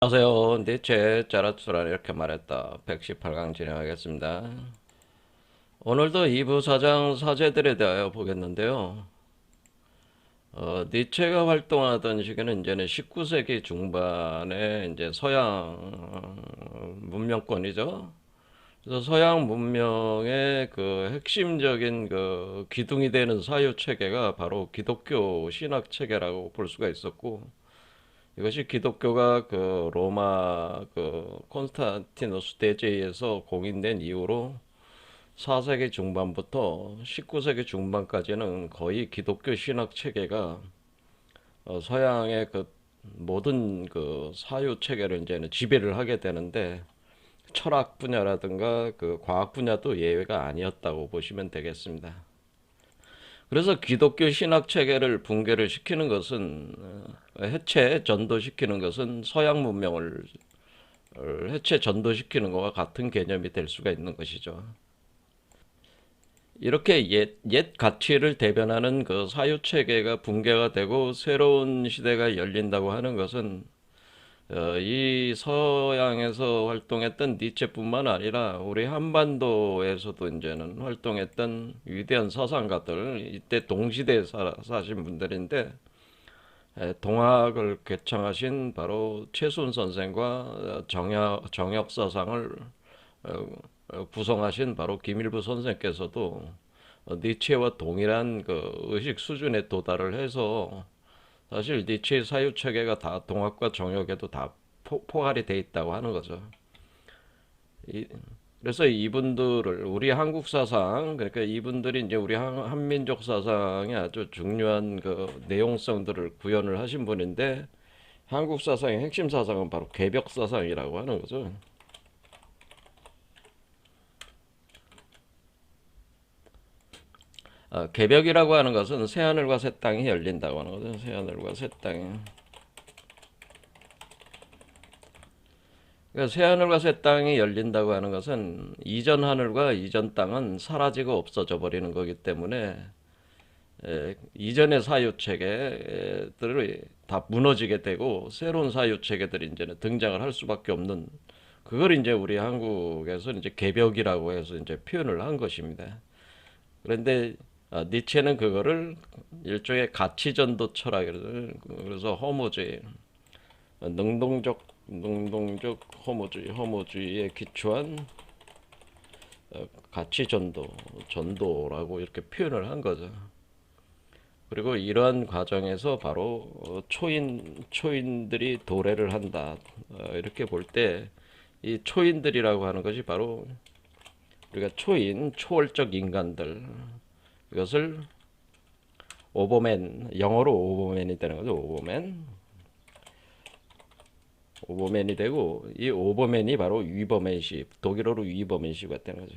안녕하세요. 니체 자라투라 이렇게 말했다. 118강 진행하겠습니다. 오늘도 2부 사장 사제들에 대하여 보겠는데요. 니체가 활동하던 시기는 이제는 19세기 중반에 이제 서양 문명권이죠. 그래서 서양 문명의 그 핵심적인 그 기둥이 되는 사유 체계가 바로 기독교 신학 체계라고 볼 수가 있었고, 이것이 기독교가 그 로마 그 콘스탄티누스 대제에서 공인된 이후로 4세기 중반부터 19세기 중반까지는 거의 기독교 신학 체계가 서양의 그 모든 그 사유 체계를 이제는 지배를 하게 되는데, 철학 분야라든가 그 과학 분야도 예외가 아니었다고 보시면 되겠습니다. 그래서 기독교 신학 체계를 붕괴를 시키는 것은 해체 전도시키는 것은 서양 문명을 해체 전도시키는 것과 같은 개념이 될 수가 있는 것이죠. 이렇게 옛 가치를 대변하는 그 사유 체계가 붕괴가 되고 새로운 시대가 열린다고 하는 것은 이 서양에서 활동했던 니체뿐만 아니라 우리 한반도에서도 이제는 활동했던 위대한 서상가들, 이때 동시대에 사신 분들인데, 동학을 개창하신 바로 최순 선생과 정역 서상을 구성하신 바로 김일부 선생께서도 니체와 동일한 그 의식 수준에 도달을 해서 사실 니체의 사유 체계가 다 동학과 정역에도 다 포괄이 돼 있다고 하는 거죠. 이, 그래서 이분들을 우리 한국 사상, 그러니까 이분들이 이제 우리 한민족 사상에 아주 중요한 그 내용성들을 구현을 하신 분인데, 한국 사상의 핵심 사상은 바로 개벽 사상이라고 하는 거죠. 개벽이라고 하는 것은 새 하늘과 새 땅이 열린다고 하는 거죠. 새 하늘과 새 땅이. 그러니까 새 하늘과 새 땅이 열린다고 하는 것은 이전 하늘과 이전 땅은 사라지고 없어져 버리는 거기 때문에 이전의 사유 체계들이 다 무너지게 되고 새로운 사유 체계들이 이제는 등장을 할 수밖에 없는, 그걸 이제 우리 한국에서 이제 개벽이라고 해서 이제 표현을 한 것입니다. 그런데 니체는 그거를 일종의 가치전도 철학이거든요. 그래서 허무주의, 능동적 허무주의에 기초한 가치전도, 전도라고 이렇게 표현을 한 거죠. 그리고 이러한 과정에서 바로 초인들이 도래를 한다. 이렇게 볼 때 이 초인들이라고 하는 것이 바로 우리가 초월적 인간들, 이것을 오버맨, 영어로 오버맨이 되는 거죠. 오버맨이 되고, 이 오버맨이 바로 위버맨시, 독일어로 위버맨시가 되는 거죠.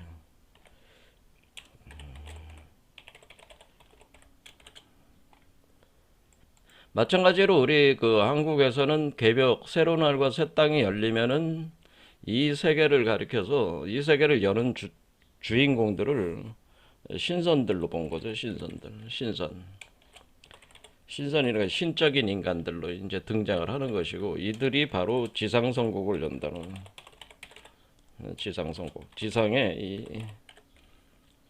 마찬가지로 우리 그 한국에서는 개벽, 새로운 하늘과 새 땅이 열리면은 이 세계를 가리켜서 이 세계를 여는 주인공들을 신선들로 본 거죠. 신선이라는 신적인 인간들로 이제 등장을 하는 것이고, 이들이 바로 지상성국을 연다는, 지상성국, 지상의 이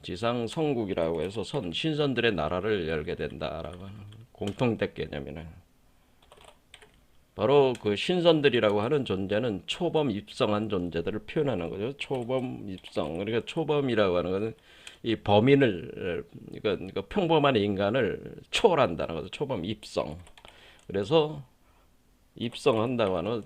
지상성국이라고 해서 신선들의 나라를 열게 된다라고 하는 공통된 개념이네. 바로 그 신선들이라고 하는 존재는 초범 입성한 존재들을 표현하는 거죠. 초범 입성. 그러니까 초범이라고 하는 것은 이 범인을, 그러니까 평범한 인간을 초월한다는 거죠. 초범 입성. 그래서 입성한다고 하는,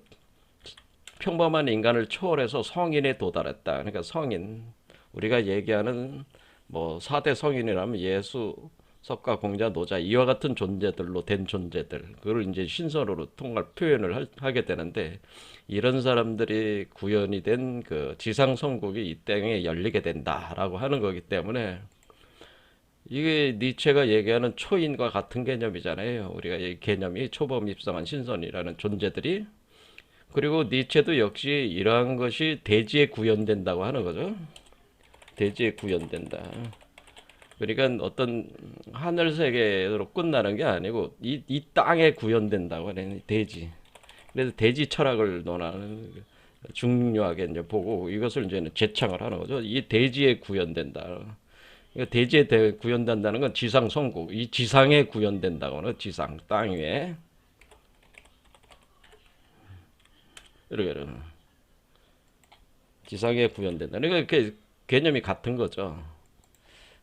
평범한 인간을 초월해서 성인에 도달했다. 그러니까 성인. 우리가 얘기하는 뭐 4대 성인이라면 예수, 석가, 공자, 노자, 이와 같은 존재들로 된 존재들, 그걸 이제 신선으로 통할 표현을 하게 되는데, 이런 사람들이 구현이 된 그 지상성국이 이 땅에 열리게 된다라고 하는 거기 때문에, 이게 니체가 얘기하는 초인과 같은 개념이잖아요. 우리가 이 개념이 초범 입성한 신선이라는 존재들이, 그리고 니체도 역시 이러한 것이 대지에 구현된다고 하는 거죠. 대지에 구현된다. 그러니까 어떤 하늘 세계로 끝나는 게 아니고 이 땅에 구현된다고 하는 대지. 그래서 대지 철학을 논하는 중요하게 이제 보고 이것을 이제 재창을 하는 거죠. 이 대지에 구현된다. 대지에 구현된다는 건 지상 성국, 이 지상에 구현된다고는 지상 땅 위에 이렇게 지상에 구현된다. 그러니까 개념이 같은 거죠.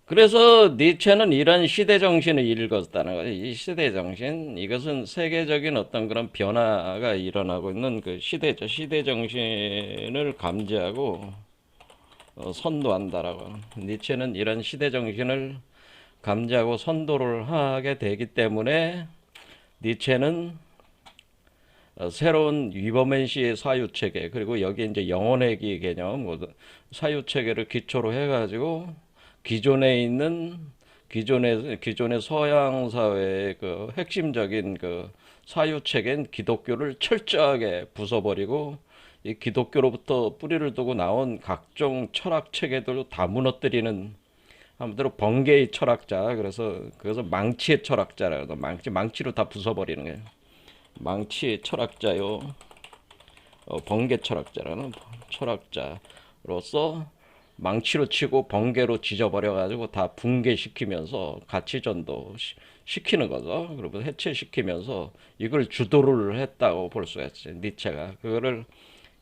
그래서 니체는 이런 시대 정신을 읽었다는 거죠. 이 시대 정신, 이것은 세계적인 어떤 그런 변화가 일어나고 있는 그 시대죠. 시대 정신을 감지하고 선도한다라고. 니체는 이런 시대 정신을 감지하고 선도를 하게 되기 때문에 니체는 새로운 위버맨시의 사유체계 그리고 여기 이제 영혼회귀 개념 사유체계를 기초로 해가지고 기존에 있는 기존의 서양 사회의 그 핵심적인 그 사유체계인 기독교를 철저하게 부숴버리고 이 기독교로부터 뿌리를 두고 나온 각종 철학 체계들도 다 무너뜨리는 한마디로 번개의 철학자 그래서 망치의 철학자라고 망치로 다 부숴버리는 거예요. 망치의 철학자요. 번개 철학자라는 철학자로서 망치로 치고 번개로 지져버려가지고 다 붕괴시키면서 가치전도 시키는 거죠. 그리고 해체시키면서 이걸 주도를 했다고 볼 수가 있어요. 니체가. 그거를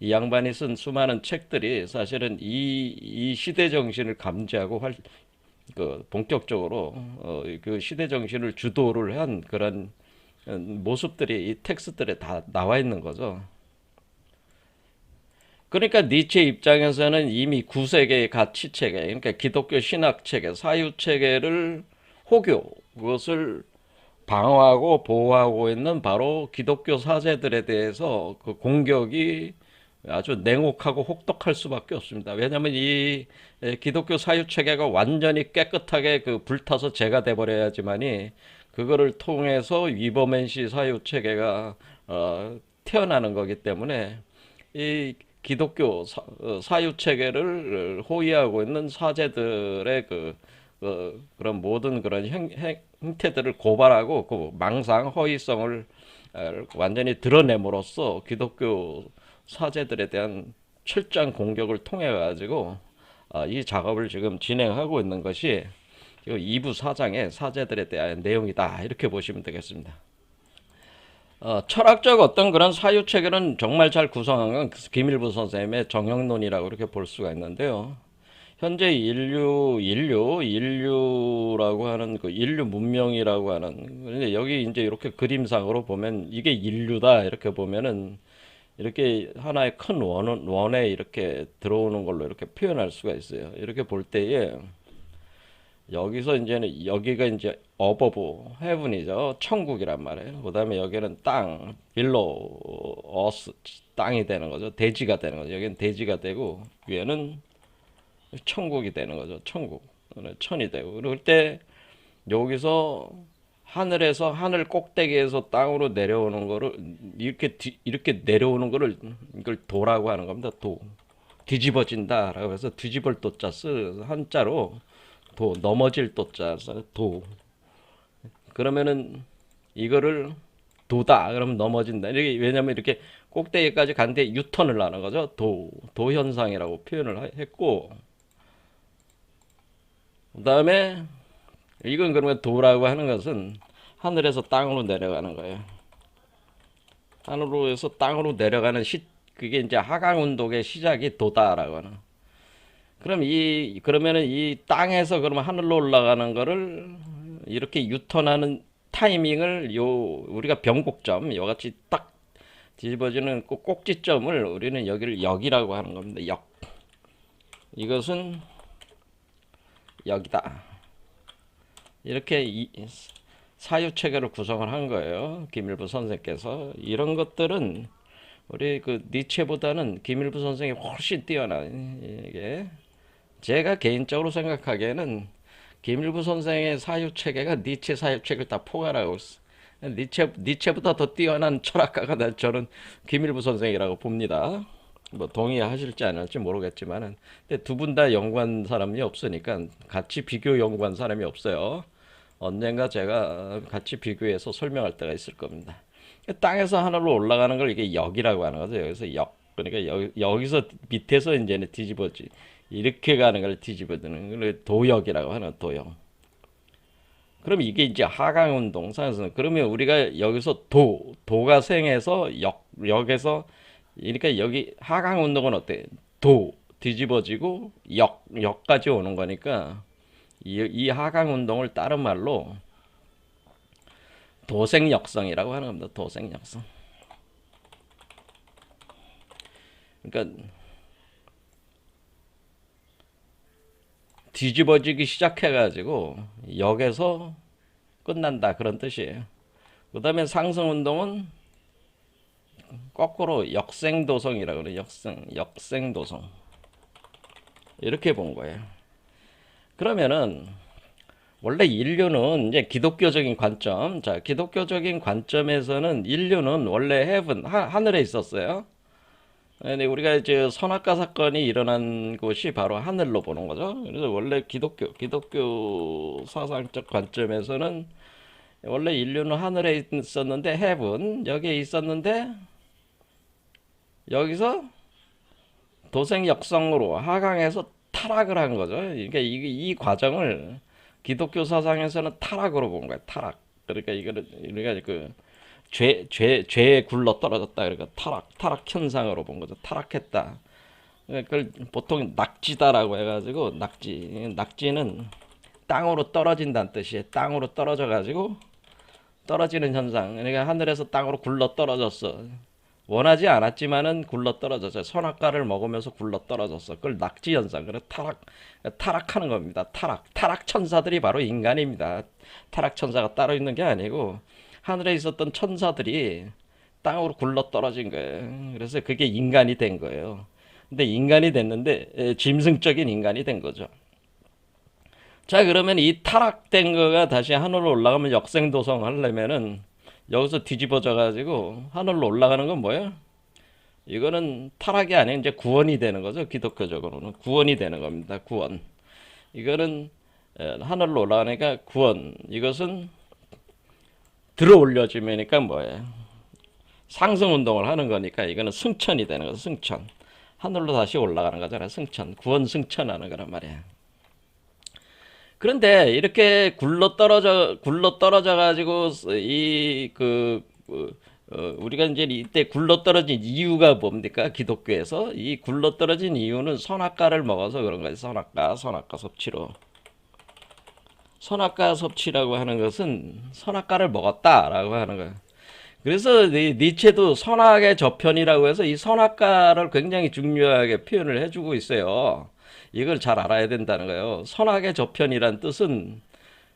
이 양반이 쓴 수많은 책들이 사실은 이 시대 정신을 감지하고 본격적으로 그 시대 정신을 주도를 한 그런 모습들이 이 텍스트들에 다 나와 있는 거죠. 그러니까 니체 입장에서는 이미 9세계의 가치체계, 그러니까 기독교 신학체계, 사유체계를 그것을 방어하고 보호하고 있는 바로 기독교 사제들에 대해서 그 공격이 아주 냉혹하고 혹독할 수밖에 없습니다. 왜냐하면 이 기독교 사유체계가 완전히 깨끗하게 그 불타서 재가 돼버려야지만이 그거를 통해서 위버맨시 사유체계가 태어나는 거기 때문에 이 기독교 사유체계를 호위하고 있는 사제들의 그런 모든 그런 행태들을 고발하고 그 망상 허위성을 완전히 드러냄으로써 기독교 사제들에 대한 철저한 공격을 통해 가지고 이 작업을 지금 진행하고 있는 것이 2부 4장의 사제들에 대한 내용이다 이렇게 보시면 되겠습니다. 철학적 어떤 그런 사유 체계는 정말 잘 구성한 건 김일부 선생님의 정형론이라고 이렇게 볼 수가 있는데요. 현재 인류라고 하는 그 인류 문명이라고 하는 근데 여기 이제 이렇게 그림상으로 보면 이게 인류다 이렇게 보면은 이렇게 하나의 큰 원에 이렇게 들어오는 걸로 이렇게 표현할 수가 있어요. 이렇게 볼 때에 여기서 이제는 여기가 이제 어버브 헤븐이죠. 천국이란 말이에요. 그다음에 여기는 땅, 빌로 어스 땅이 되는 거죠. 대지가 되는 거죠. 여기는 대지가 되고 위에는 천국이 되는 거죠. 천국. 천이 되고. 그럴 때 여기서 하늘에서 하늘 꼭대기에서 땅으로 내려오는 거를 이렇게 내려오는 거를 이걸 도라고 하는 겁니다. 도. 뒤집어진다라고 해서 뒤집을 도자 쓰 한자로 도 넘어질 도자 도 그러면은 이거를 도다 그러면 넘어진다 이렇게 왜냐면 이렇게 꼭대기까지 간데 유턴을 하는 거죠 도 현상이라고 표현을 했고 그 다음에 이건 그러면 도라고 하는 것은 하늘에서 땅으로 내려가는 거예요. 하늘에서 땅으로 내려가는 그게 이제 하강 운동의 시작이 도다라고 하는. 그러면은 이 땅에서 그러면 하늘로 올라가는 거를 이렇게 유턴하는 타이밍을 우리가 변곡점 이같이 딱 뒤집어지는 꼭지점을 우리는 여기를 역이라고 하는 겁니다. 역. 이것은 역이다. 이렇게 사유체계를 구성을 한 거예요. 김일부 선생께서. 이런 것들은 우리 그 니체보다는 김일부 선생이 훨씬 뛰어난 이게 제가 개인적으로 생각하기에는 김일부 선생의 사유체계가 니체 사유체계를 다 포괄하고 있어. 니체보다 더 뛰어난 철학가가 저는 김일부 선생이라고 봅니다. 뭐 동의하실지 안 할지 모르겠지만은 근데 두 분 다 연구한 사람이 없으니까 같이 비교 연구한 사람이 없어요. 언젠가 제가 같이 비교해서 설명할 때가 있을 겁니다. 땅에서 하늘로 올라가는 걸 이게 역이라고 하는 거죠. 여기서 역. 그러니까 여기서 밑에서 이제는 뒤집어지 이렇게 가는 걸 뒤집어드는 걸 도역이라고 하는 도역. 그럼 이게 이제 하강 운동상에서 그러면 우리가 여기서 도가 생해서 역에서 그러니까 여기 하강 운동은 어때? 도 뒤집어지고 역까지 오는 거니까 이 하강 운동을 다른 말로 도생역성이라고 하는 겁니다. 도생역성. 그러니까 뒤집어지기 시작해가지고 역에서 끝난다 그런 뜻이에요. 그 다음에 상승운동은 거꾸로 역생도성이라고 그래요. 역생도성 이렇게 본 거예요. 그러면은 원래 인류는 이제 기독교적인 관점, 자 기독교적인 관점에서는 인류는 원래 헤븐 하늘에 있었어요. 근데 우리가 이제 선악과 사건이 일어난 곳이 바로 하늘로 보는 거죠. 그래서 원래 기독교 사상적 관점에서는 원래 인류는 하늘에 있었는데 헤븐 여기에 있었는데 여기서 도생역성으로 하강해서 타락을 한 거죠. 그러니까 이 과정을 기독교 사상에서는 타락으로 본 거예요. 타락. 그러니까 이거를 우리가 그 죄에 굴러 떨어졌다. 그러니까 타락 현상으로 본 거죠. 타락했다. 그걸 보통 낙지다라고 해가지고 낙지는 땅으로 떨어진다는 뜻이에요. 땅으로 떨어져가지고 떨어지는 현상. 그러니까 하늘에서 땅으로 굴러 떨어졌어. 원하지 않았지만은 굴러 떨어졌어요. 선악과를 먹으면서 굴러 떨어졌어. 그걸 낙지 현상. 그래 타락하는 겁니다. 타락 천사들이 바로 인간입니다. 타락 천사가 따로 있는 게 아니고 하늘에 있었던 천사들이 땅으로 굴러 떨어진 거예요. 그래서 그게 인간이 된 거예요. 근데 인간이 됐는데 짐승적인 인간이 된 거죠. 자, 그러면 이 타락된 거가 다시 하늘로 올라가면 역생도성 하려면은 여기서 뒤집어져 가지고 하늘로 올라가는 건 뭐예요? 이거는 타락이 아니고 이제 구원이 되는 거죠. 기독교적으로는 구원이 되는 겁니다. 구원. 이거는 하늘로 올라가니까 구원. 이것은 들어 올려지면니까 뭐예요? 상승 운동을 하는 거니까 이거는 승천이 되는 거죠. 승천. 하늘로 다시 올라가는 거잖아요. 승천. 구원 승천하는 거란 말이야. 그런데 이렇게 굴러 떨어져 가지고 우리가 이제 이때 굴러 떨어진 이유가 뭡니까? 기독교에서 이 굴러 떨어진 이유는 선악과를 먹어서 그런 거예요. 선악과 섭취로. 선악과 섭취라고 하는 것은 선악과를 먹었다라고 하는 거예요. 그래서 니체도 선악의 저편이라고 해서 이 선악과를 굉장히 중요하게 표현을 해주고 있어요. 이걸 잘 알아야 된다는 거예요. 선악의 저편이란 뜻은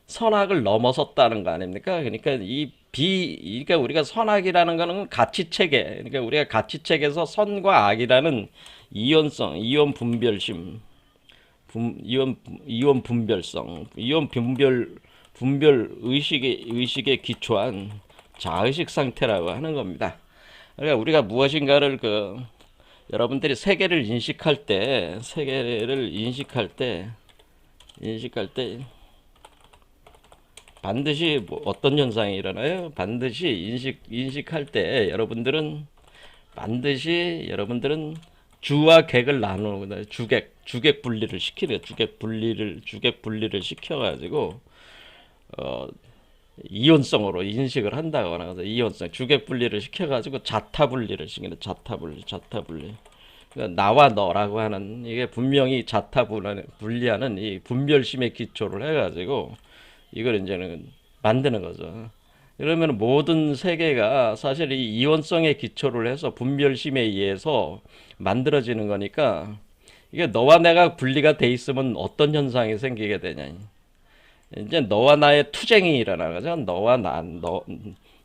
선악을 넘어섰다는 거 아닙니까? 그러니까 그러니까 우리가 선악이라는 거는 가치체계. 그러니까 우리가 가치체계에서 선과 악이라는 이원 분별심, 이원 분별성, 분별 의식에 기초한 자의식 상태라고 하는 겁니다. 그러니까 우리가 무엇인가를 여러분들이 세계를 인식할 때 반드시 어떤 현상이 일어나요? 반드시 인식할 때 여러분들은 주와 객을 나누는 주객 분리를 시키는 주객 분리를 시켜가지고 이온성으로 인식을 한다고 하는 거죠. 이온성 주객 분리를 시켜가지고 자타 분리를 시키는 자타 분리. 그러니까 나와 너라고 하는 이게 분명히 자타 분리하는 이 분별심의 기초를 해가지고 이걸 이제는 만드는 거죠. 그러면 모든 세계가 사실 이 이원성의 기초를 해서 분별심에 의해서 만들어지는 거니까 이게 너와 내가 분리가 돼 있으면 어떤 현상이 생기게 되냐. 이제 너와 나의 투쟁이 일어나는 거죠.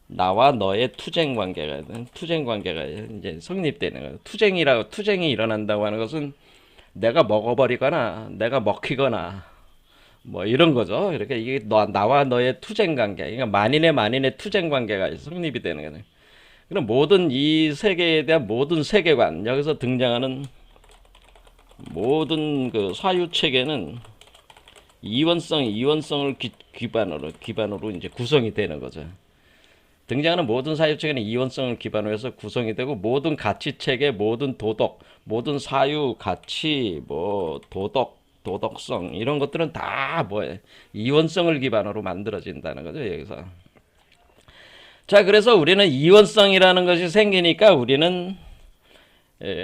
나와 너의 투쟁 관계가 이제 성립되는 거예요. 투쟁이 일어난다고 하는 것은 내가 먹어버리거나 내가 먹히거나 뭐 이런 거죠. 이렇게 이게 나와 너의 투쟁 관계, 그러니까 만인의 투쟁 관계가 성립이 되는 거예요. 그럼 모든 이 세계에 대한 모든 세계관, 여기서 등장하는 모든 그 사유 체계는 이원성을 기반으로 이제 구성이 되는 거죠. 등장하는 모든 사유체계는 이원성을 기반으로 해서 구성이 되고 모든 가치체계, 모든 도덕, 모든 사유, 가치, 뭐 도덕성 이런 것들은 다 뭐예요? 이원성을 기반으로 만들어진다는 거죠, 여기서. 자, 그래서 우리는 이원성이라는 것이 생기니까 우리는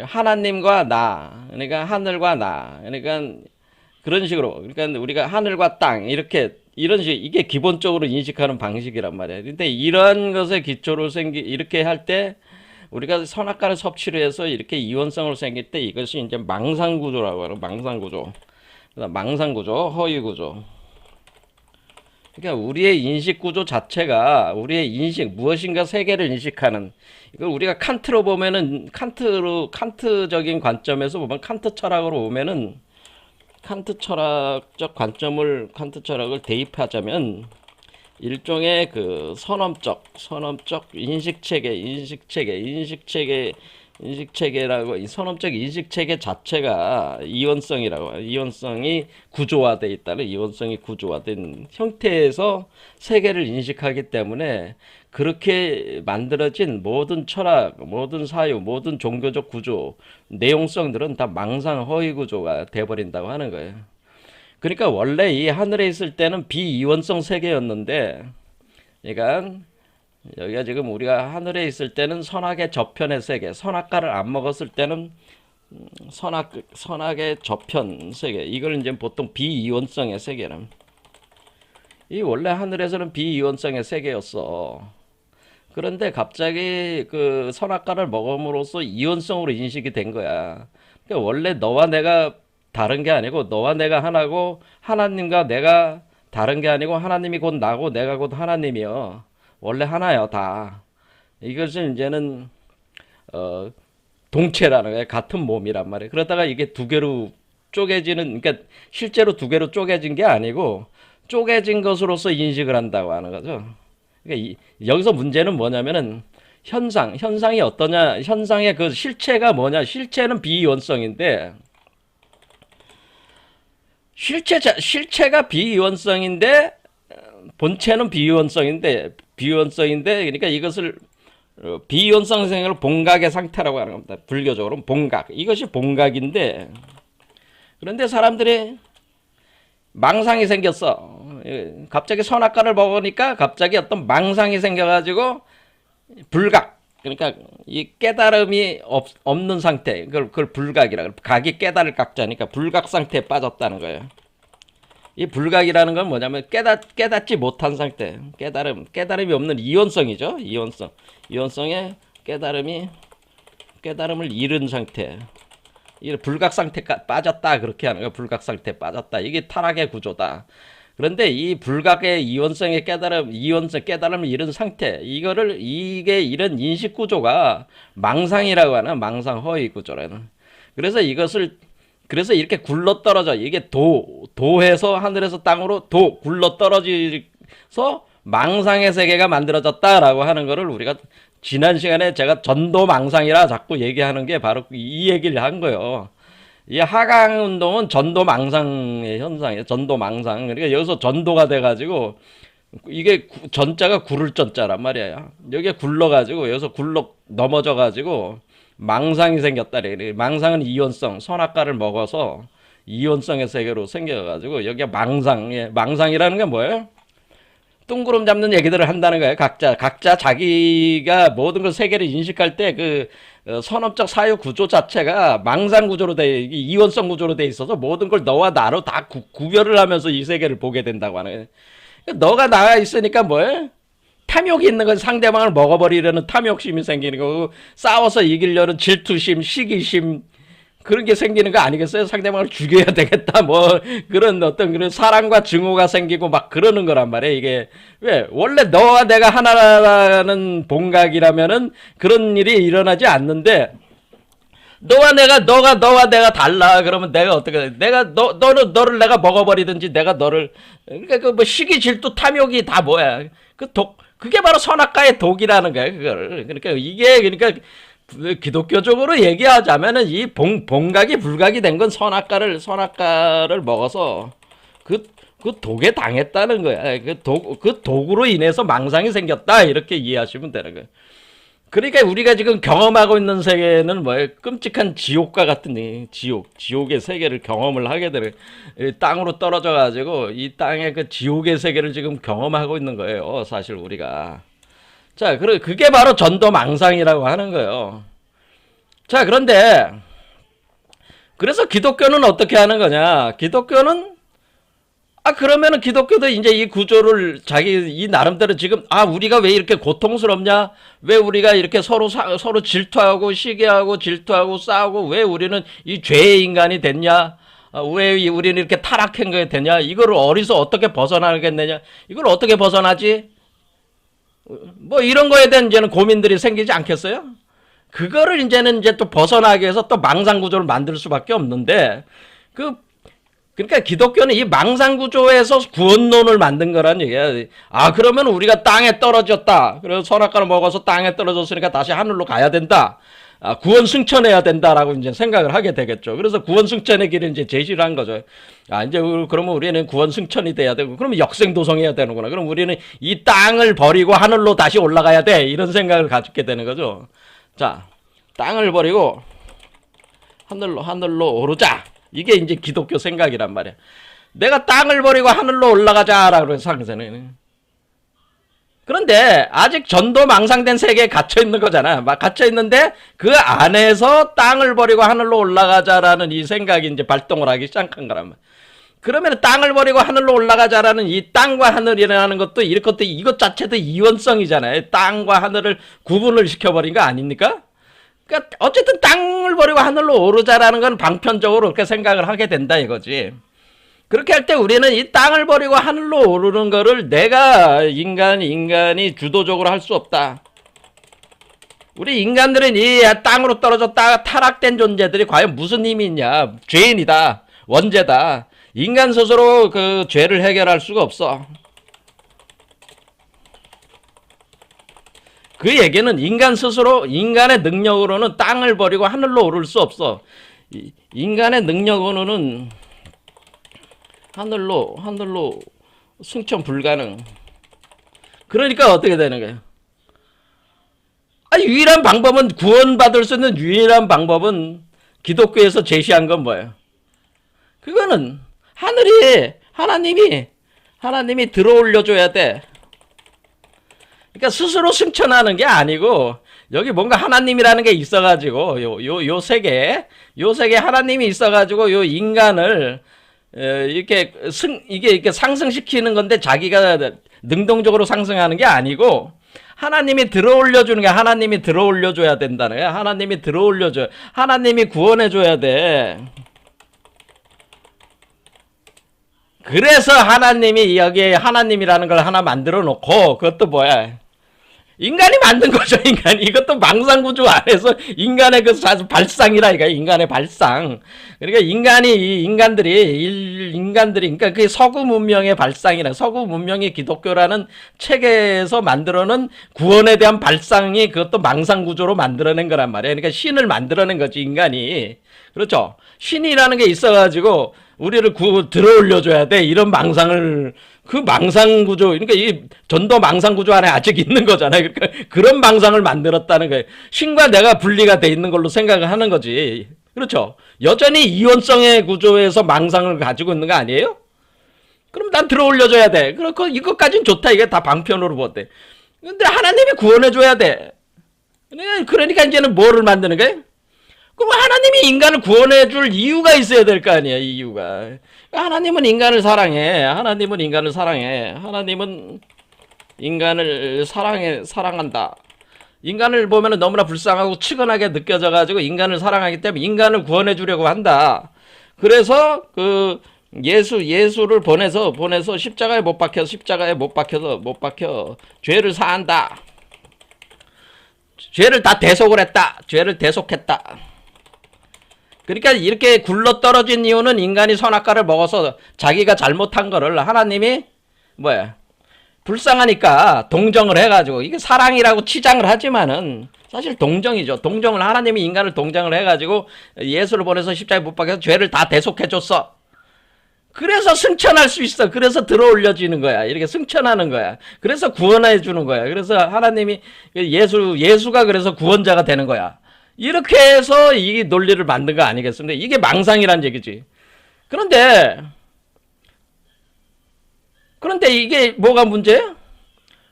하나님과 나, 그러니까 하늘과 나, 그러니까 그런 식으로, 그러니까 우리가 하늘과 땅 이런 식 이게 기본적으로 인식하는 방식이란 말이에요. 근데 이런 것에 기초로 이렇게 할 때 우리가 선악과를 섭취를 해서 이렇게 이원성을 생길 때 이것이 이제 망상구조라고 하는 망상구조, 망상구조, 허위구조. 그러니까 우리의 인식 구조 자체가 우리의 인식 무엇인가 세계를 인식하는 이걸 우리가 칸트로 보면은 칸트적인 관점에서 보면 칸트 철학으로 보면은 칸트 철학을 대입하자면 일종의 그 선험적 인식체계라고 이 선험적 인식체계 자체가 이원성이 구조화되어 있다는 이원성이 구조화된 형태에서 세계를 인식하기 때문에 그렇게 만들어진 모든 철학, 모든 사유, 모든 종교적 구조, 내용성들은 다 망상 허위 구조가 돼버린다고 하는 거예요. 그러니까 원래 이 하늘에 있을 때는 비이원성 세계였는데, 그러니까 여기가 지금 우리가 하늘에 있을 때는 선악의 저편의 세계, 선악과를 안 먹었을 때는 선악의 저편 세계, 이걸 이제 보통 비이원성의 세계는 이 원래 하늘에서는 비이원성의 세계였어. 그런데 갑자기 그 선악과를 먹음으로써 이원성으로 인식이 된 거야. 그러니까 원래 너와 내가 다른 게 아니고 너와 내가 하나고 하나님과 내가 다른 게 아니고 하나님이 곧 나고 내가 곧 하나님이여. 원래 하나요 다. 이것을 이제는 동체라는 거예요. 같은 몸이란 말이에요. 그러다가 이게 두 개로 쪼개지는, 그러니까 실제로 두 개로 쪼개진 게 아니고 쪼개진 것으로서 인식을 한다고 하는 거죠. 그러니까 여기서 문제는 뭐냐면은 현상이 어떠냐, 현상의 그 실체가 뭐냐, 실체는 비이원성인데 실체가 비이원성인데 본체는 비이원성인데 그러니까 이것을 비이원성 생을 봉각의 상태라고 하는 겁니다. 불교적으로는 봉각, 이것이 봉각인데 그런데 사람들이 망상이 생겼어. 갑자기 선악과를 먹으니까 갑자기 어떤 망상이 생겨가지고 불각, 그러니까 이 깨달음이 없는 상태, 그걸 불각이라 그래. 각이 깨달을 각자니까 불각 상태에 빠졌다는 거예요. 이 불각이라는 건 뭐냐면 깨닫지 못한 상태, 깨달음이 없는 이원성이죠. 이원성의 깨달음을 잃은 상태. 이 불각 상태 빠졌다, 그렇게 하는 거예요. 불각 상태 빠졌다. 이게 타락의 구조다. 그런데 이 불각의 이원성의 깨달음을 잃은 상태, 이게 이런 인식 구조가 망상이라고 하는 망상 허위 구조라는. 그래서 이렇게 굴러 떨어져. 이게 도에서 하늘에서 땅으로 굴러 떨어져서 망상의 세계가 만들어졌다라고 하는 거를 우리가 지난 시간에 제가 전도망상이라 자꾸 얘기하는 게 바로 이 얘기를 한 거예요. 이 하강 운동은 전도망상의 현상이에요. 전도망상. 그러니까 여기서 전도가 돼가지고 이게 전자가 구를 전자란 말이에요. 여기에 굴러가지고 여기서 넘어져가지고 망상이 생겼다. 망상은 이원성, 선악과를 먹어서 이원성의 세계로 생겨가지고 여기가 망상이라는 게 뭐예요? 뚱구름 잡는 얘기들을 한다는 거예요. 각자 자기가 모든 걸 세계를 인식할 때 그 선업적 사유 구조 자체가 망상 구조로 이원성 구조로 돼 있어서 모든 걸 너와 나로 다 구별을 하면서 이 세계를 보게 된다고 하는 거예요. 너가 나가 있으니까 뭐예요? 탐욕이 있는 건 상대방을 먹어버리려는 탐욕심이 생기는 거고, 싸워서 이기려는 질투심, 시기심, 그런 게 생기는 거 아니겠어요? 상대방을 죽여야 되겠다, 뭐, 그런 어떤 그런 사랑과 증오가 생기고 막 그러는 거란 말이에요, 이게. 왜? 원래 너와 내가 하나라는 봉각이라면은 그런 일이 일어나지 않는데, 너와 내가 달라. 그러면 내가 어떻게 돼? 너를 내가 먹어버리든지 내가 너를, 그러니까 그 뭐 시기, 질투, 탐욕이 다 뭐야. 그게 바로 선악과의 독이라는 거예요, 그걸. 그러니까 기독교적으로 얘기하자면은 이 봉각이 불각이 된 건 선악과를 먹어서 그 독에 당했다는 거야. 그 독으로 인해서 망상이 생겼다. 이렇게 이해하시면 되는 거예요. 그러니까 우리가 지금 경험하고 있는 세계는 뭐예요? 끔찍한 지옥과 같은 지옥의 세계를 경험을 하게 되는 땅으로 떨어져 가지고 이 땅의 그 지옥의 세계를 지금 경험하고 있는 거예요. 사실 우리가. 자, 그게 바로 전도망상이라고 하는 거예요. 자, 그런데 그래서 기독교는 어떻게 하는 거냐? 기독교는 그러면은 기독교도 이제 이 구조를 이 나름대로 지금, 우리가 왜 이렇게 고통스럽냐? 왜 우리가 이렇게 서로 질투하고 시기하고 질투하고 싸우고 왜 우리는 이 죄의 인간이 됐냐? 왜 우리는 이렇게 타락한 게 되냐? 이거를 어디서 어떻게 벗어나겠느냐? 이걸 어떻게 벗어나지? 뭐 이런 거에 대한 이제는 고민들이 생기지 않겠어요? 그거를 이제는 이제 또 벗어나기 위해서 또 망상 구조를 만들 수밖에 없는데, 그러니까 기독교는 이 망상 구조에서 구원론을 만든 거란 얘기야. 그러면 우리가 땅에 떨어졌다. 그래서 선악과를 먹어서 땅에 떨어졌으니까 다시 하늘로 가야 된다. 구원 승천해야 된다라고 이제 생각을 하게 되겠죠. 그래서 구원 승천의 길을 이제 제시를 한 거죠. 이제 그러면 우리는 구원 승천이 돼야 되고, 그러면 역생도성해야 되는구나. 그럼 우리는 이 땅을 버리고 하늘로 다시 올라가야 돼. 이런 생각을 가지게 되는 거죠. 자, 땅을 버리고 하늘로 오르자. 이게 이제 기독교 생각이란 말이야. 내가 땅을 버리고 하늘로 올라가자라고 해서 상세는. 그런데 아직 전도 망상된 세계에 갇혀 있는 거잖아. 막 갇혀 있는데 그 안에서 땅을 버리고 하늘로 올라가자라는 이 생각이 이제 발동을 하기 시작한 거란 말이야. 그러면 땅을 버리고 하늘로 올라가자라는 이 땅과 하늘이라는 것도 이것 자체도 이원성이잖아요. 땅과 하늘을 구분을 시켜버린 거 아닙니까? 그러니까 어쨌든 땅을 버리고 하늘로 오르자라는 건 방편적으로 그렇게 생각을 하게 된다 이거지. 그렇게 할 때 우리는 이 땅을 버리고 하늘로 오르는 거를 내가 인간이 주도적으로 할 수 없다. 우리 인간들은 이 땅으로 떨어졌다 타락된 존재들이 과연 무슨 힘이 있냐? 죄인이다. 원죄다. 인간 스스로 그 죄를 해결할 수가 없어. 그 얘기는 인간 스스로 인간의 능력으로는 땅을 버리고 하늘로 오를 수 없어. 인간의 능력으로는 하늘로 승천 불가능. 그러니까 어떻게 되는 거예요? 유일한 방법은 구원받을 수 있는 유일한 방법은 기독교에서 제시한 건 뭐예요? 그거는 하나님이 들어올려 줘야 돼. 그러니까 스스로 승천하는 게 아니고 여기 뭔가 하나님이라는 게 있어가지고 요 세계에 하나님이 있어가지고 요 인간을 이게 이렇게 상승시키는 건데 자기가 능동적으로 상승하는 게 아니고 하나님이 들어올려 주는 게 하나님이 들어올려 줘야 된다는 거야. 하나님이 구원해 줘야 돼. 그래서 하나님이 여기에 하나님이라는 걸 하나 만들어 놓고 그것도 뭐야? 인간이 만든 거죠, 인간이. 이것도 망상구조 안에서 인간의 그 발상이라, 이거 인간의 발상. 그러니까 인간들이, 그러니까 그게 서구 문명의 발상이라, 서구 문명의 기독교라는 체계에서 만들어낸 구원에 대한 발상이 그것도 망상구조로 만들어낸 거란 말이야. 그러니까 신을 만들어낸 거지, 인간이. 그렇죠? 신이라는 게 있어가지고, 우리를 들어올려줘야 돼. 이런 망상을, 그 망상구조, 그러니까 이 전도 망상구조 안에 아직 있는 거잖아요. 그러니까 그런 망상을 만들었다는 거예요. 신과 내가 분리가 돼 있는 걸로 생각을 하는 거지. 그렇죠? 여전히 이원성의 구조에서 망상을 가지고 있는 거 아니에요? 그럼 난 들어올려줘야 돼. 그렇고 이것까진 좋다. 이게 다 방편으로 보대. 근데 하나님이 구원해줘야 돼. 그러니까 이제는 뭐를 만드는 거예요? 그럼 하나님이 인간을 구원해줄 이유가 있어야 될 거 아니야, 이유가. 하나님은 인간을 사랑해. 하나님은 인간을 사랑한다. 인간을 보면 너무나 불쌍하고 측은하게 느껴져가지고 인간을 사랑하기 때문에 인간을 구원해주려고 한다. 그래서 예수를 보내서 십자가에 못 박혀 죄를 사한다. 죄를 다 대속을 했다. 죄를 대속했다. 그러니까 이렇게 굴러 떨어진 이유는 인간이 선악과를 먹어서 자기가 잘못한 거를 하나님이 불쌍하니까 동정을 해가지고, 이게 사랑이라고 치장을 하지만은 사실 동정이죠. 하나님이 인간을 동정을 해가지고 예수를 보내서 십자가에 못 박혀서 죄를 다 대속해줬어. 그래서 승천할 수 있어. 그래서 들어올려지는 거야. 이렇게 승천하는 거야. 그래서 구원해 주는 거야. 그래서 하나님이 예수가 그래서 구원자가 되는 거야. 이렇게 해서 이 논리를 만든 거 아니겠습니까? 이게 망상이란 얘기지. 그런데 이게 뭐가 문제야?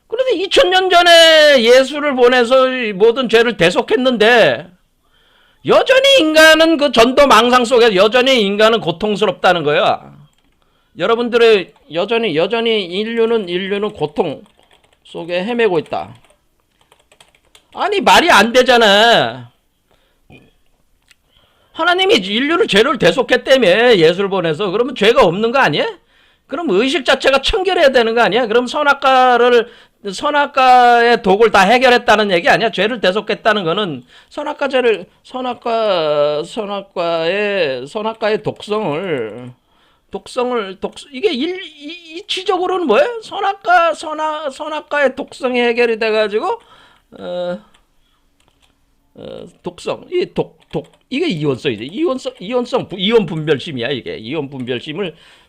그런데 2000년 전에 예수를 보내서 모든 죄를 대속했는데 여전히 인간은 그 전도 망상 속에 여전히 인간은 고통스럽다는 거야. 여러분들의 여전히 인류는 고통 속에 헤매고 있다. 아니 말이 안 되잖아. 하나님이 인류를 죄를 대속했다며 예수를 보내서. 그러면 죄가 없는 거 아니야? 그럼 의식 자체가 청결해야 되는 거 아니야? 그럼 선악과의 독을 다 해결했다는 얘기 아니야? 죄를 대속했다는 거는 선악과의 이게 이치적으로는 뭐예요? 선악과의 독성이 해결이 돼가지고 이게 이온성이죠. 이온 분별심이야. 이게 이온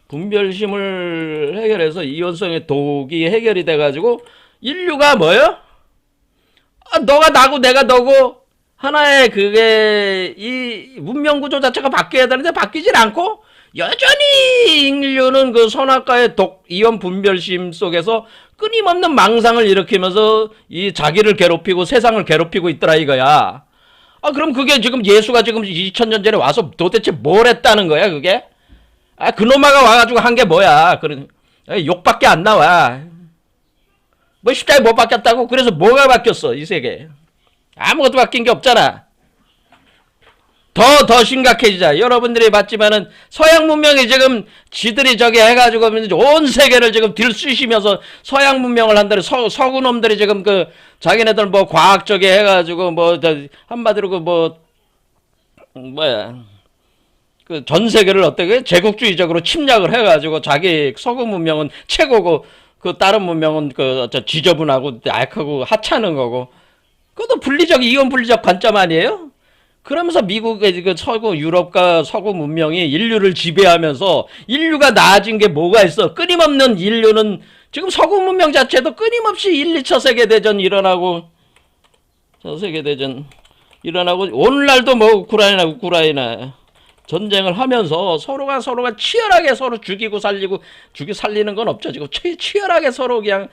분별심을 해결해서 이온성의 독이 해결이 돼가지고 인류가 뭐예요? 너가 나고 내가 너고 하나의 그게 이 문명 구조 자체가 바뀌어야 되는데 바뀌질 않고 여전히 인류는 그 선악과의 이온 분별심 속에서 끊임없는 망상을 일으키면서 이 자기를 괴롭히고 세상을 괴롭히고 있더라 이거야. 그럼 그게 지금 예수가 지금 2000년 전에 와서 도대체 뭘 했다는 거야 그게? 그놈아가 와가지고 한 게 뭐야? 욕밖에 안 나와. 뭐 십자가에 못 바뀌었다고? 그래서 뭐가 바뀌었어 이 세계에? 아무것도 바뀐 게 없잖아. 더 심각해지자. 여러분들이 봤지만은 서양 문명이 지금 지들이 저기 해가지고 온 세계를 지금 들쑤시면서 서양 문명을 한다는 서구 놈들이 지금 그 자기네들 뭐 과학적이 해가지고 뭐 한마디로 그 그 전 세계를 어떻게 제국주의적으로 침략을 해가지고 자기 서구 문명은 최고고 그 다른 문명은 그 지저분하고 악하고 하찮은 거고. 그것도 이온 분리적 관점 아니에요? 그러면서 미국의 그 서구 유럽과 서구 문명이 인류를 지배하면서 인류가 나아진 게 뭐가 있어? 끊임없는 인류는 지금 서구 문명 자체도 끊임없이 1, 2차 세계대전 일어나고 오늘날도 뭐 우크라이나 전쟁을 하면서 서로가 치열하게 서로 죽이고 살리는 건 없죠. 지금 치열하게 서로 그냥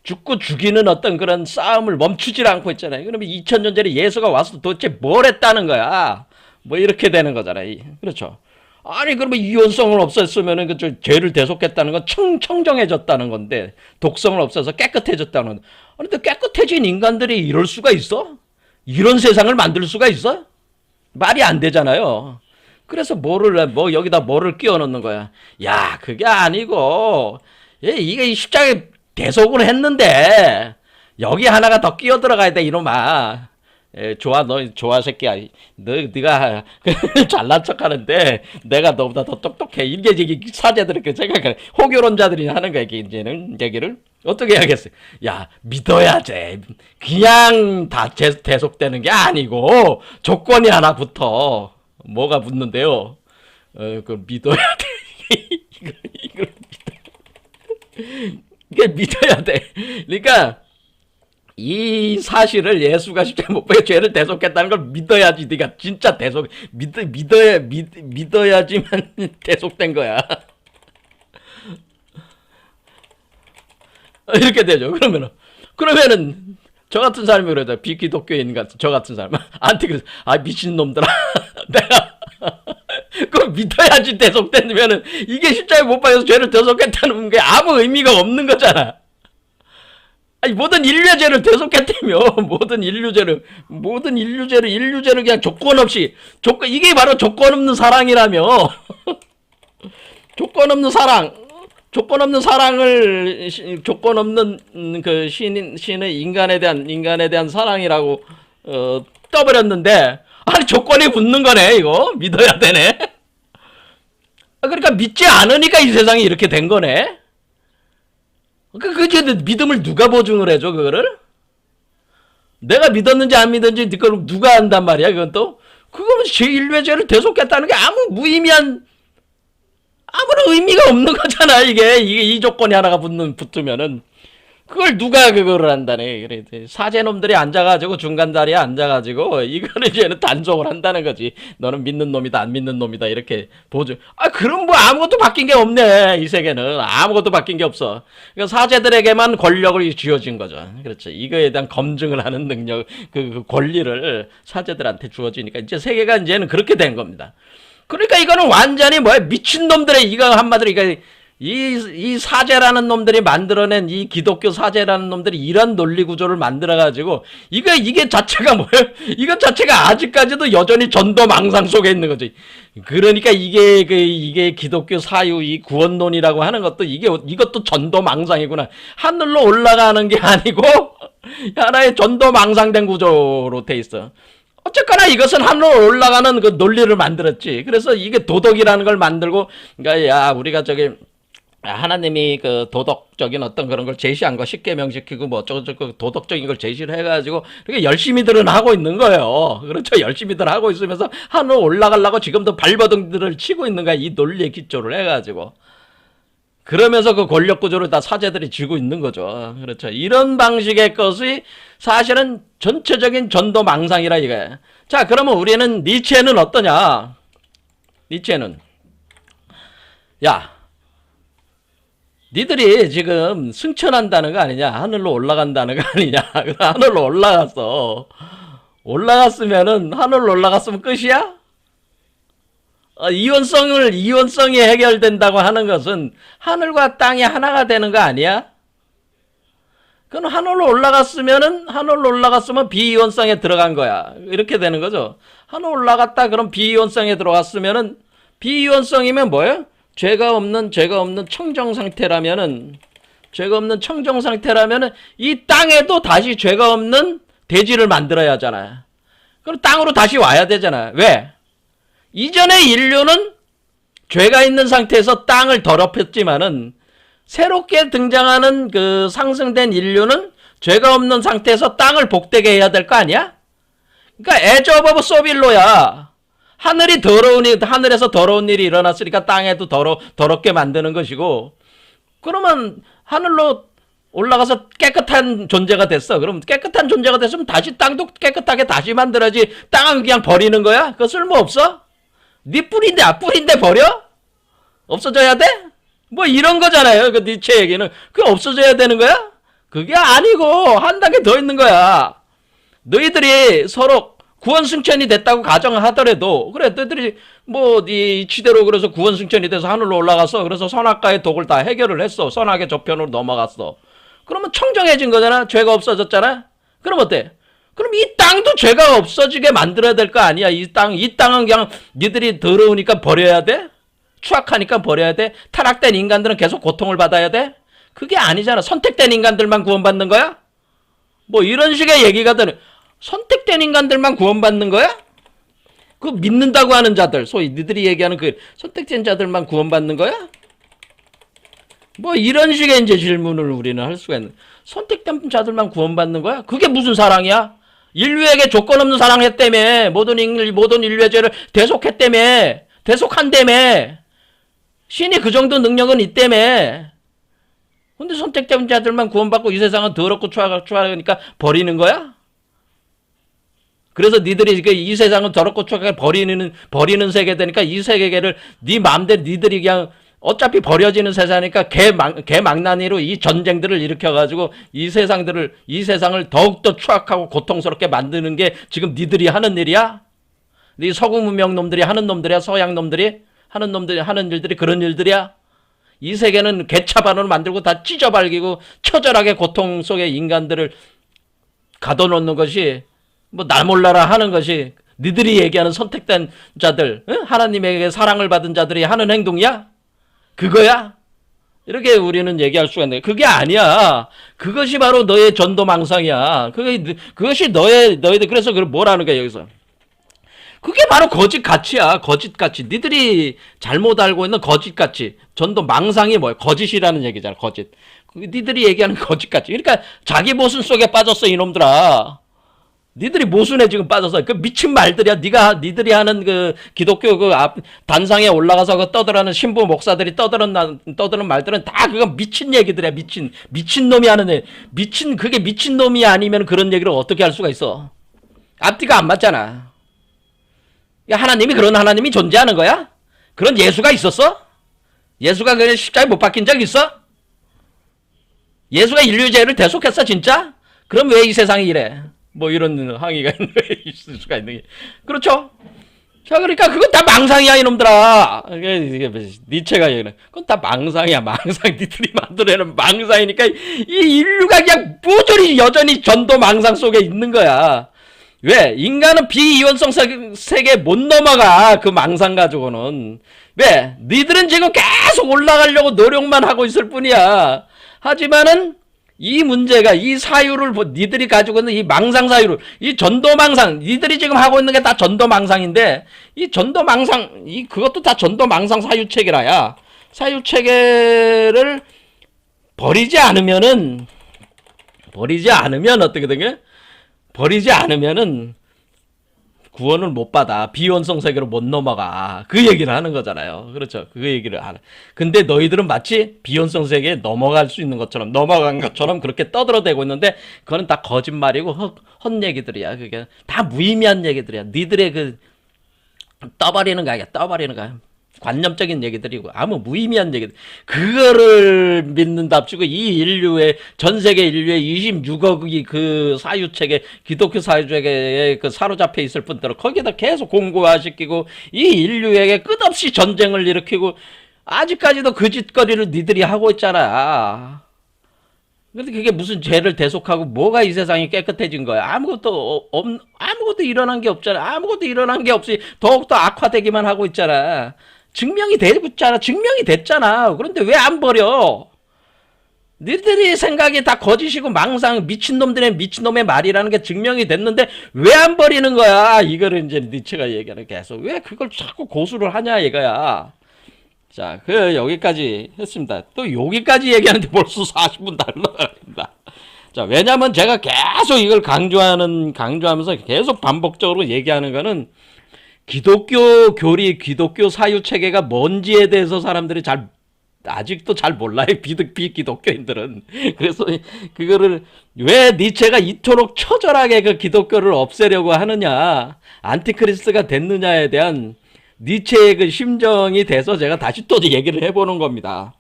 죽고 죽이는 어떤 그런 싸움을 멈추질 않고 있잖아요. 그러면 2000년 전에 예수가 와서 도대체 뭘 했다는 거야? 뭐 이렇게 되는 거잖아요. 그렇죠. 아니 그러면 이온성을 없앴으면은 그 죄를 대속했다는 건 청정해졌다는 건데 독성을 없애서 깨끗해졌다는 건데. 아니 근데 깨끗해진 인간들이 이럴 수가 있어? 이런 세상을 만들 수가 있어? 말이 안 되잖아요. 그래서 여기다 뭐를 끼워 넣는 거야? 야, 그게 아니고 이게 십자가에 대속을 했는데 여기 하나가 더 끼어 들어가야 돼 이놈아. 너 좋아 새끼야. 네가 잘난 척하는데 내가 너보다 더 똑똑해. 이게 사제들이 그 생각해. 호교론자들이 하는 거야. 이제는 얘기를 어떻게 해야겠어요? 야, 믿어야 돼. 그냥 다 대속되는 게 아니고 조건이 하나 붙어. 뭐가 붙는데요? 그걸 믿어야 돼. 이게 믿어야 돼. 그러니까 이 사실을 예수가 십자가에 못 박혀 죄를 대속했다는 걸 믿어야지. 네가 진짜 믿어야지만 대속된 거야. 이렇게 되죠. 그러면은 저 같은 사람이 그러죠. 비기독교인 같은 저 같은 사람 안티그리스도 미친 놈들아. 내가 그걸 믿어야지 대속되면은 이게 십자가에 못 박혀서 죄를 대속했다는 게 아무 의미가 없는 거잖아. 아니 모든 인류의 죄를 대속했다며. 모든 인류죄를 그냥 조건 없이 이게 바로 조건 없는 사랑이라며. 조건 없는 사랑을 조건 없는 그 신의 인간에 대한 사랑이라고 떠버렸는데 아니 조건이 붙는 거네. 이거 믿어야 되네. 그러니까 믿지 않으니까 이 세상이 이렇게 된 거네. 믿음을 누가 보증을 해줘 그거를? 내가 믿었는지 안 믿었는지 그걸 누가 안단 말이야. 그건 또 그거는 인류의 죄를 대속했다는 게 아무 아무런 의미가 없는 거잖아. 이게 이 조건이 하나가 붙으면은 그걸 누가 그거를 한다네. 그래 사제놈들이 앉아가지고 중간 자리에 앉아가지고 이거는 이제는 단속을 한다는 거지. 너는 믿는 놈이다 안 믿는 놈이다 이렇게 보죠. 아 그럼 뭐 아무것도 바뀐 게 없네. 이 세계는 아무것도 바뀐 게 없어. 그러니까 사제들에게만 권력을 쥐어진 거죠. 그렇죠. 이거에 대한 검증을 하는 능력, 그 권리를 사제들한테 주어지니까 이제 세계가 이제는 그렇게 된 겁니다. 그러니까 이거는 완전히 뭐야 미친 놈들의 이거 한마디로 이거. 이 사제라는 놈들이 만들어낸 이 기독교 사제라는 놈들이 이런 논리 구조를 만들어가지고 이게 자체가 뭐예요? 이것 자체가 아직까지도 여전히 전도망상 속에 있는 거지. 그러니까 이게 기독교 사유 이 구원론이라고 하는 것도 이것도 전도망상이구나. 하늘로 올라가는 게 아니고 하나의 전도망상된 구조로 돼 있어. 어쨌거나 이것은 하늘로 올라가는 그 논리를 만들었지. 그래서 이게 도덕이라는 걸 만들고 그러니까 야 우리가 저기 하나님이 그 도덕적인 어떤 그런 걸 제시한 거 십계명시키고 뭐 어쩌고저쩌고 도덕적인 걸 제시를 해가지고 그렇게 열심히들은 하고 있는 거예요. 그렇죠. 열심히들 하고 있으면서 하늘 올라가려고 지금도 발버둥들을 치고 있는 거야. 이 논리의 기초를 해가지고. 그러면서 그 권력 구조를 다 사제들이 쥐고 있는 거죠. 그렇죠. 이런 방식의 것이 사실은 전체적인 전도망상이라 이거야. 자, 그러면 우리는 니체는 어떠냐? 니체는 야 니들이 지금 승천한다는 거 아니냐? 하늘로 올라간다는 거 아니냐? 하늘로 올라갔어. 올라갔으면은 하늘로 올라갔으면 끝이야? 이원성이 해결된다고 하는 것은 하늘과 땅이 하나가 되는 거 아니야? 그럼 하늘로 올라갔으면 비이원성에 들어간 거야. 이렇게 되는 거죠. 하늘 올라갔다 그럼 비이원성에 들어갔으면은 비이원성이면 뭐예요? 죄가 없는 청정 상태라면은 이 땅에도 다시 죄가 없는 대지를 만들어야 하잖아요. 그럼 땅으로 다시 와야 되잖아요. 왜? 이전의 인류는 죄가 있는 상태에서 땅을 더럽혔지만은 새롭게 등장하는 그 상승된 인류는 죄가 없는 상태에서 땅을 복되게 해야 될 거 아니야? 그러니까 에저 오브 소빌로야. 하늘에서 더러운 일이 일어났으니까 땅에도 더럽게 만드는 것이고, 그러면 하늘로 올라가서 깨끗한 존재가 됐어. 그럼 깨끗한 존재가 됐으면 다시 땅도 깨끗하게 다시 만들어야지. 땅은 그냥 버리는 거야? 그거 쓸모없어? 네 뿌리인데 버려? 없어져야 돼? 뭐 이런 거잖아요. 그 니체 얘기는. 그게 없어져야 되는 거야? 그게 아니고 한 단계 더 있는 거야. 너희들이 서로 구원 승천이 됐다고 가정하더라도 그래 너희들이 뭐 이 치대로 그래서 구원 승천이 돼서 하늘로 올라가서 그래서 선악과의 독을 다 해결을 했어. 선악의 저편으로 넘어갔어. 그러면 청정해진 거잖아. 죄가 없어졌잖아. 그럼 어때? 그럼 이 땅도 죄가 없어지게 만들어야 될 거 아니야. 이 땅은 그냥 니들이 더러우니까 버려야 돼? 추악하니까 버려야 돼? 타락된 인간들은 계속 고통을 받아야 돼? 그게 아니잖아. 선택된 인간들만 구원받는 거야? 뭐 이런 식의 얘기가 되는. 선택된 인간들만 구원받는 거야? 그 믿는다고 하는 자들, 소위 니들이 얘기하는 그 선택된 자들만 구원받는 거야? 뭐 이런 식의 이제 질문을 우리는 할 수가 있는. 선택된 자들만 구원받는 거야? 그게 무슨 사랑이야? 인류에게 조건 없는 사랑했다며. 모든 인류의 죄를 대속한다며. 신이 그 정도 능력은 있다며. 근데 선택된 자들만 구원받고 이 세상은 더럽고 추하니까 버리는 거야? 그래서 니들이 이 세상은 더럽고 추하게 버리는 세계 되니까 이 세계를 네 마음대로 니들이 그냥 어차피 버려지는 세상이니까 개망나니로 이 전쟁들을 일으켜가지고 이 세상을 더욱더 추악하고 고통스럽게 만드는 게 지금 니들이 하는 일이야? 네 서구 문명 놈들이 하는 놈들이야? 서양 놈들이 하는 일들이 그런 일들이야? 이 세계는 개차반으로 만들고 다 찢어발기고 처절하게 고통 속에 인간들을 가둬놓는 것이 뭐 나 몰라라 하는 것이 니들이 얘기하는 선택된 자들, 응? 하나님에게 사랑을 받은 자들이 하는 행동이야? 그거야? 이렇게 우리는 얘기할 수가 있는데 그게 아니야. 그것이 바로 너의 전도망상이야. 그것이 너희들 그래서 그걸 뭐라는 거야 여기서? 그게 바로 거짓가치야. 거짓가치. 니들이 잘못 알고 있는 거짓가치. 전도망상이 뭐야? 거짓이라는 얘기잖아. 거짓. 니들이 얘기하는 거짓가치. 그러니까 자기 모순 속에 빠졌어 이놈들아. 니들이 모순에 지금 빠져서 그 미친 말들이야. 니들이 하는 그 기독교 그 앞 단상에 올라가서 그 떠들어는 신부 목사들이 떠드는 말들은 다 그거 미친 얘기들이야. 미친 놈이 하는 그게 미친 놈이 아니면 그런 얘기를 어떻게 할 수가 있어? 앞뒤가 안 맞잖아. 야, 하나님이 그런 하나님이 존재하는 거야? 그런 예수가 있었어? 예수가 그냥 십자가에 못 박힌 적 있어? 예수가 인류 죄를 대속했어 진짜? 그럼 왜 이 세상이 이래? 뭐 이런 항의가 있을 수가 있는 게. 그렇죠? 자, 그러니까 그건 다 망상이야 이놈들아. 이게 니체가 얘기는 그건 다 망상이야. 망상. 니들이 만들어내는 망상이니까 이 인류가 그냥 부조리 여전히 전도 망상 속에 있는 거야. 왜? 인간은 비이원성 세계에 못 넘어가. 그 망상 가지고는. 왜? 니들은 지금 계속 올라가려고 노력만 하고 있을 뿐이야. 하지만은 이 문제가, 이 사유를 니들이 가지고 있는 이 망상 사유를, 이 전도망상, 니들이 지금 하고 있는 게 다 전도망상인데, 이 전도망상, 그것도 다 전도망상 사유체계라야. 사유체계를 버리지 않으면 어떻게 된 게? 버리지 않으면은 구원을 못 받아. 비원성 세계로 못 넘어가. 그 얘기를 하는 거잖아요. 그렇죠. 그 얘기를 하는. 근데 너희들은 마치 비원성 세계에 넘어갈 수 있는 것처럼, 넘어간 것처럼 그렇게 떠들어대고 있는데, 그거는 다 거짓말이고 헛얘기들이야. 그게 다 무의미한 얘기들이야. 니들의 그 떠버리는 거야. 떠버리는 거야. 관념적인 얘기들이고 아무 무의미한 얘기들. 그거를 믿는답시고 이 인류의, 전 세계 인류의 26억이 그 사유체계, 기독교 사유체계에 그 사로잡혀 있을 뿐더러 거기에다 계속 공고화시키고 이 인류에게 끝없이 전쟁을 일으키고 아직까지도 그 짓거리를 니들이 하고 있잖아. 근데 그게 무슨 죄를 대속하고 뭐가 이 세상이 깨끗해진 거야? 아무것도 일어난 게 없잖아. 아무것도 일어난 게 없이 더욱더 악화되기만 하고 있잖아. 증명이 됐잖아. 그런데 왜 안 버려? 니들이 생각이 다 거짓이고 망상, 미친놈의 말이라는 게 증명이 됐는데 왜 안 버리는 거야? 이거를 이제 니체가 얘기하는, 계속 왜 그걸 자꾸 고수를 하냐 이거야. 자, 여기까지 했습니다. 또 여기까지 얘기하는데 벌써 40분 달라갑니다. 자, 왜냐면 제가 계속 이걸 강조하면서 계속 반복적으로 얘기하는 거는 기독교 교리, 기독교 사유 체계가 뭔지에 대해서 사람들이 아직도 잘 몰라요. 비기독교인들은. 그래서 그거를 왜 니체가 이토록 처절하게 그 기독교를 없애려고 하느냐, 안티크리스트가 됐느냐에 대한 니체의 그 심정이 돼서 제가 다시 또 얘기를 해보는 겁니다.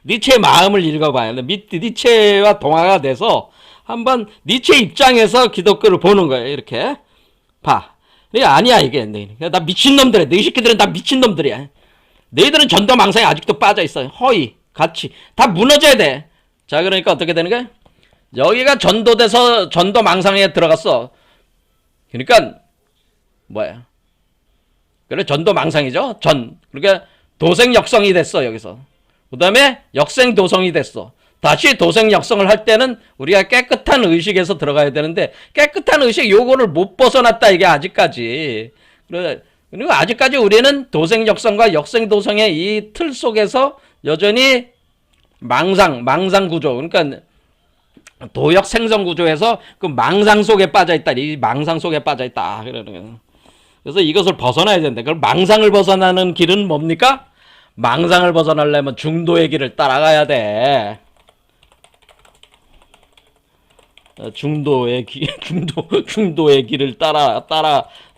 니체의 마음을 읽어봐요. 니체와 동화가 돼서 한번 니체 입장에서 기독교를 보는 거예요. 이렇게 봐. 아니야 이게. 나 미친놈들이야. 너희 새끼들은 다 미친놈들이야. 너희들은 전도망상에 아직도 빠져있어. 허위, 가치 다 무너져야 돼. 자, 그러니까 어떻게 되는 거야? 여기가 전도돼서 전도망상에 들어갔어. 그러니까 뭐야? 그래, 전도망상이죠. 그러니까 도생역성이 됐어. 여기서 그 다음에 역생도성이 됐어. 다시 도생역성을 할 때는 우리가 깨끗한 의식에서 들어가야 되는데, 깨끗한 의식 요거를 못 벗어났다 이게 아직까지. 그리고 아직까지 우리는 도생역성과 역생도성의 이 틀 속에서 여전히 망상 구조, 그러니까 도역 생성 구조에서 그 망상 속에 빠져있다. 이 망상 속에 빠져있다 그러는 거예요. 그래서 이것을 벗어나야 된다. 그럼 망상을 벗어나는 길은 뭡니까? 망상을 벗어나려면 중도의 길을 따라가야 돼. 중도의 길을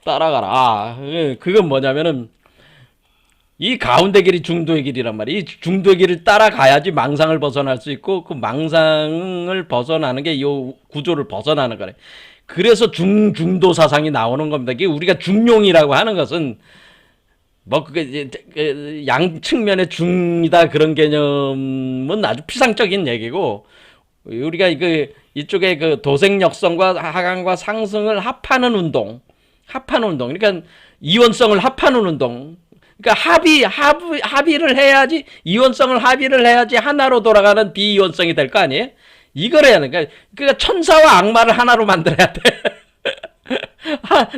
따라가라. 그건 뭐냐면은 이 가운데 길이 중도의 길이란 말이야. 이 중도의 길을 따라가야지 망상을 벗어날 수 있고, 그 망상을 벗어나는 게 이 구조를 벗어나는 거래. 그래서 중도 사상이 나오는 겁니다. 이게 우리가 중용이라고 하는 것은 뭐 그게 양 측면의 중이다 그런 개념은 아주 피상적인 얘기고, 우리가 이쪽에 그 도생역성과 하강과 상승을 합하는 운동. 그러니까 이원성을 합하는 운동. 그러니까 합의를 해야지, 이원성을 합의를 해야지 하나로 돌아가는 비이원성이 될 거 아니에요? 이걸 해야 돼. 그러니까 천사와 악마를 하나로 만들어야 돼.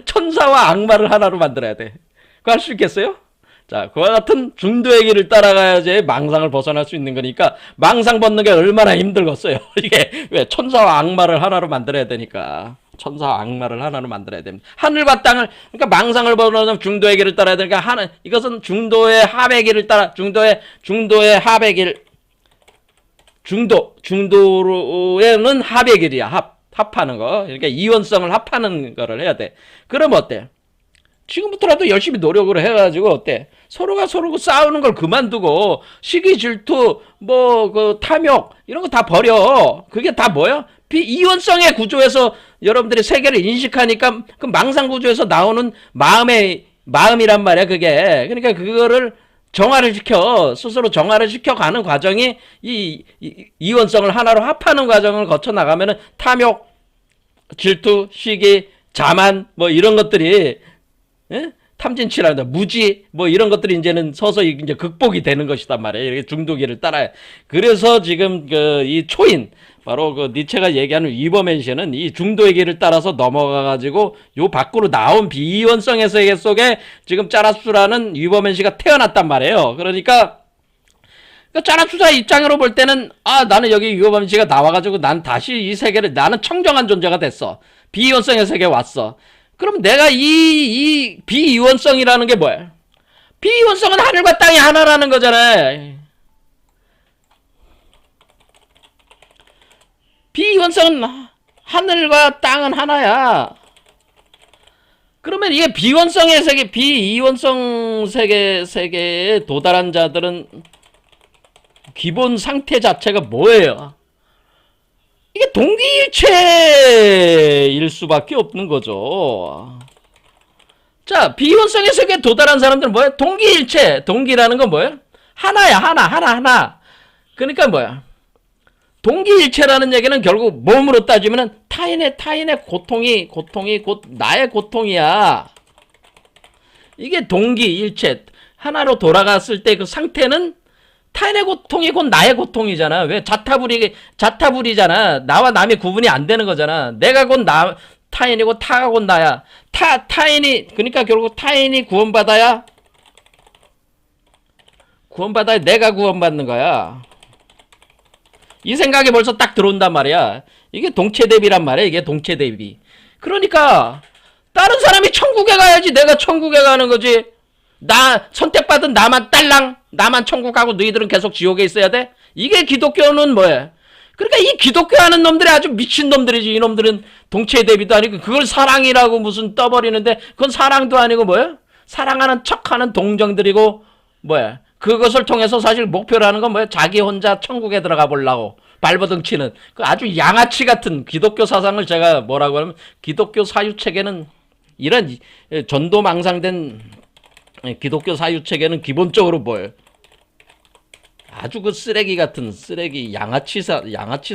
천사와 악마를 하나로 만들어야 돼. 그거 할 수 있겠어요? 자, 그와 같은 중도의 길을 따라가야지 망상을 벗어날 수 있는 거니까, 망상 벗는 게 얼마나 힘들겠어요. 이게 왜 천사와 악마를 하나로 만들어야 되니까. 천사 악마를 하나로 만들어야 됩니다. 하늘과 땅을, 그러니까 망상을 벗어나면 중도의 길을 따라야 되니까 이것은 중도의 합의 길을 따라, 중도의 합의 길, 중도에는 합의 길이야. 합하는 거. 그러니까 이원성을 합하는 거를 해야 돼. 그럼 어때? 지금부터라도 열심히 노력을 해가지고 어때? 서로가 서로 싸우는 걸 그만두고 시기 질투 그 탐욕 이런 거 다 버려. 그게 다 뭐야? 비이원성의 구조에서 여러분들이 세계를 인식하니까 그 망상 구조에서 나오는 마음이란 말이야. 그게 그러니까 그거를 정화를 시켜 스스로 정화를 시켜가는 과정이 이원성을 하나로 합하는 과정을 거쳐 나가면은 탐욕, 질투, 시기, 자만 뭐 이런 것들이 탐진치라는 무지 뭐 이런 것들이 이제는 서서히 이제 극복이 되는 것이단 말이에요. 이렇게 중도기를 따라야. 그래서 지금 이 초인 바로 그 니체가 얘기하는 위버맨시는 이 중도의 길을 따라서 넘어가가지고 요 밖으로 나온 비이원성의 세계 속에 지금 짜라수라는 위버맨시가 태어났단 말이에요. 그러니까 짜라수자 입장으로 볼 때는 나는 여기 위버맨시가 나와가지고 난 다시 이 세계를 나는 청정한 존재가 됐어. 비이원성의 세계에 왔어. 그럼 내가 이 비이원성이라는 게 뭐야? 비이원성은 하늘과 땅이 하나라는 거잖아. 비이원성은 하늘과 땅은 하나야. 그러면 이게 비원성의 세계, 비이원성 세계에 도달한 자들은 기본 상태 자체가 뭐예요? 이게 동기일체일 수밖에 없는 거죠. 자, 비이원성의 세계에 도달한 사람들은 뭐야? 동기일체. 동기라는 건 뭐야? 하나야, 하나. 그러니까 뭐야? 동기일체라는 얘기는 결국 몸으로 따지면 타인의 고통이 곧 나의 고통이야. 이게 동기일체. 하나로 돌아갔을 때 그 상태는 타인의 고통이 곧 나의 고통이잖아. 왜? 자타불이잖아. 나와 남이 구분이 안 되는 거잖아. 내가 곧 타인이고 타가 곧 나야. 타인이, 그러니까 결국 타인이 구원받아야 내가 구원받는 거야. 이 생각이 벌써 딱 들어온단 말이야. 이게 동체대비란 말이야. 이게 동체대비. 그러니까 다른 사람이 천국에 가야지 내가 천국에 가는 거지. 나 선택받은 나만 딸랑 나만 천국 가고 너희들은 계속 지옥에 있어야 돼? 이게 기독교는 뭐야? 그러니까 이 기독교 하는 놈들이 아주 미친 놈들이지. 이놈들은 동체대비도 아니고 그걸 사랑이라고 무슨 떠버리는데 그건 사랑도 아니고 뭐야? 사랑하는 척하는 동정들이고 뭐야? 그것을 통해서 사실 목표로 하는 건 뭐야? 자기 혼자 천국에 들어가 보려고 발버둥 치는 그 아주 양아치 같은 기독교 사상을 제가 뭐라고 하면 기독교 사유체계는 이런 전도망상된 기독교 사유체계는 기본적으로 뭐예요? 아주 그 쓰레기 같은 양아치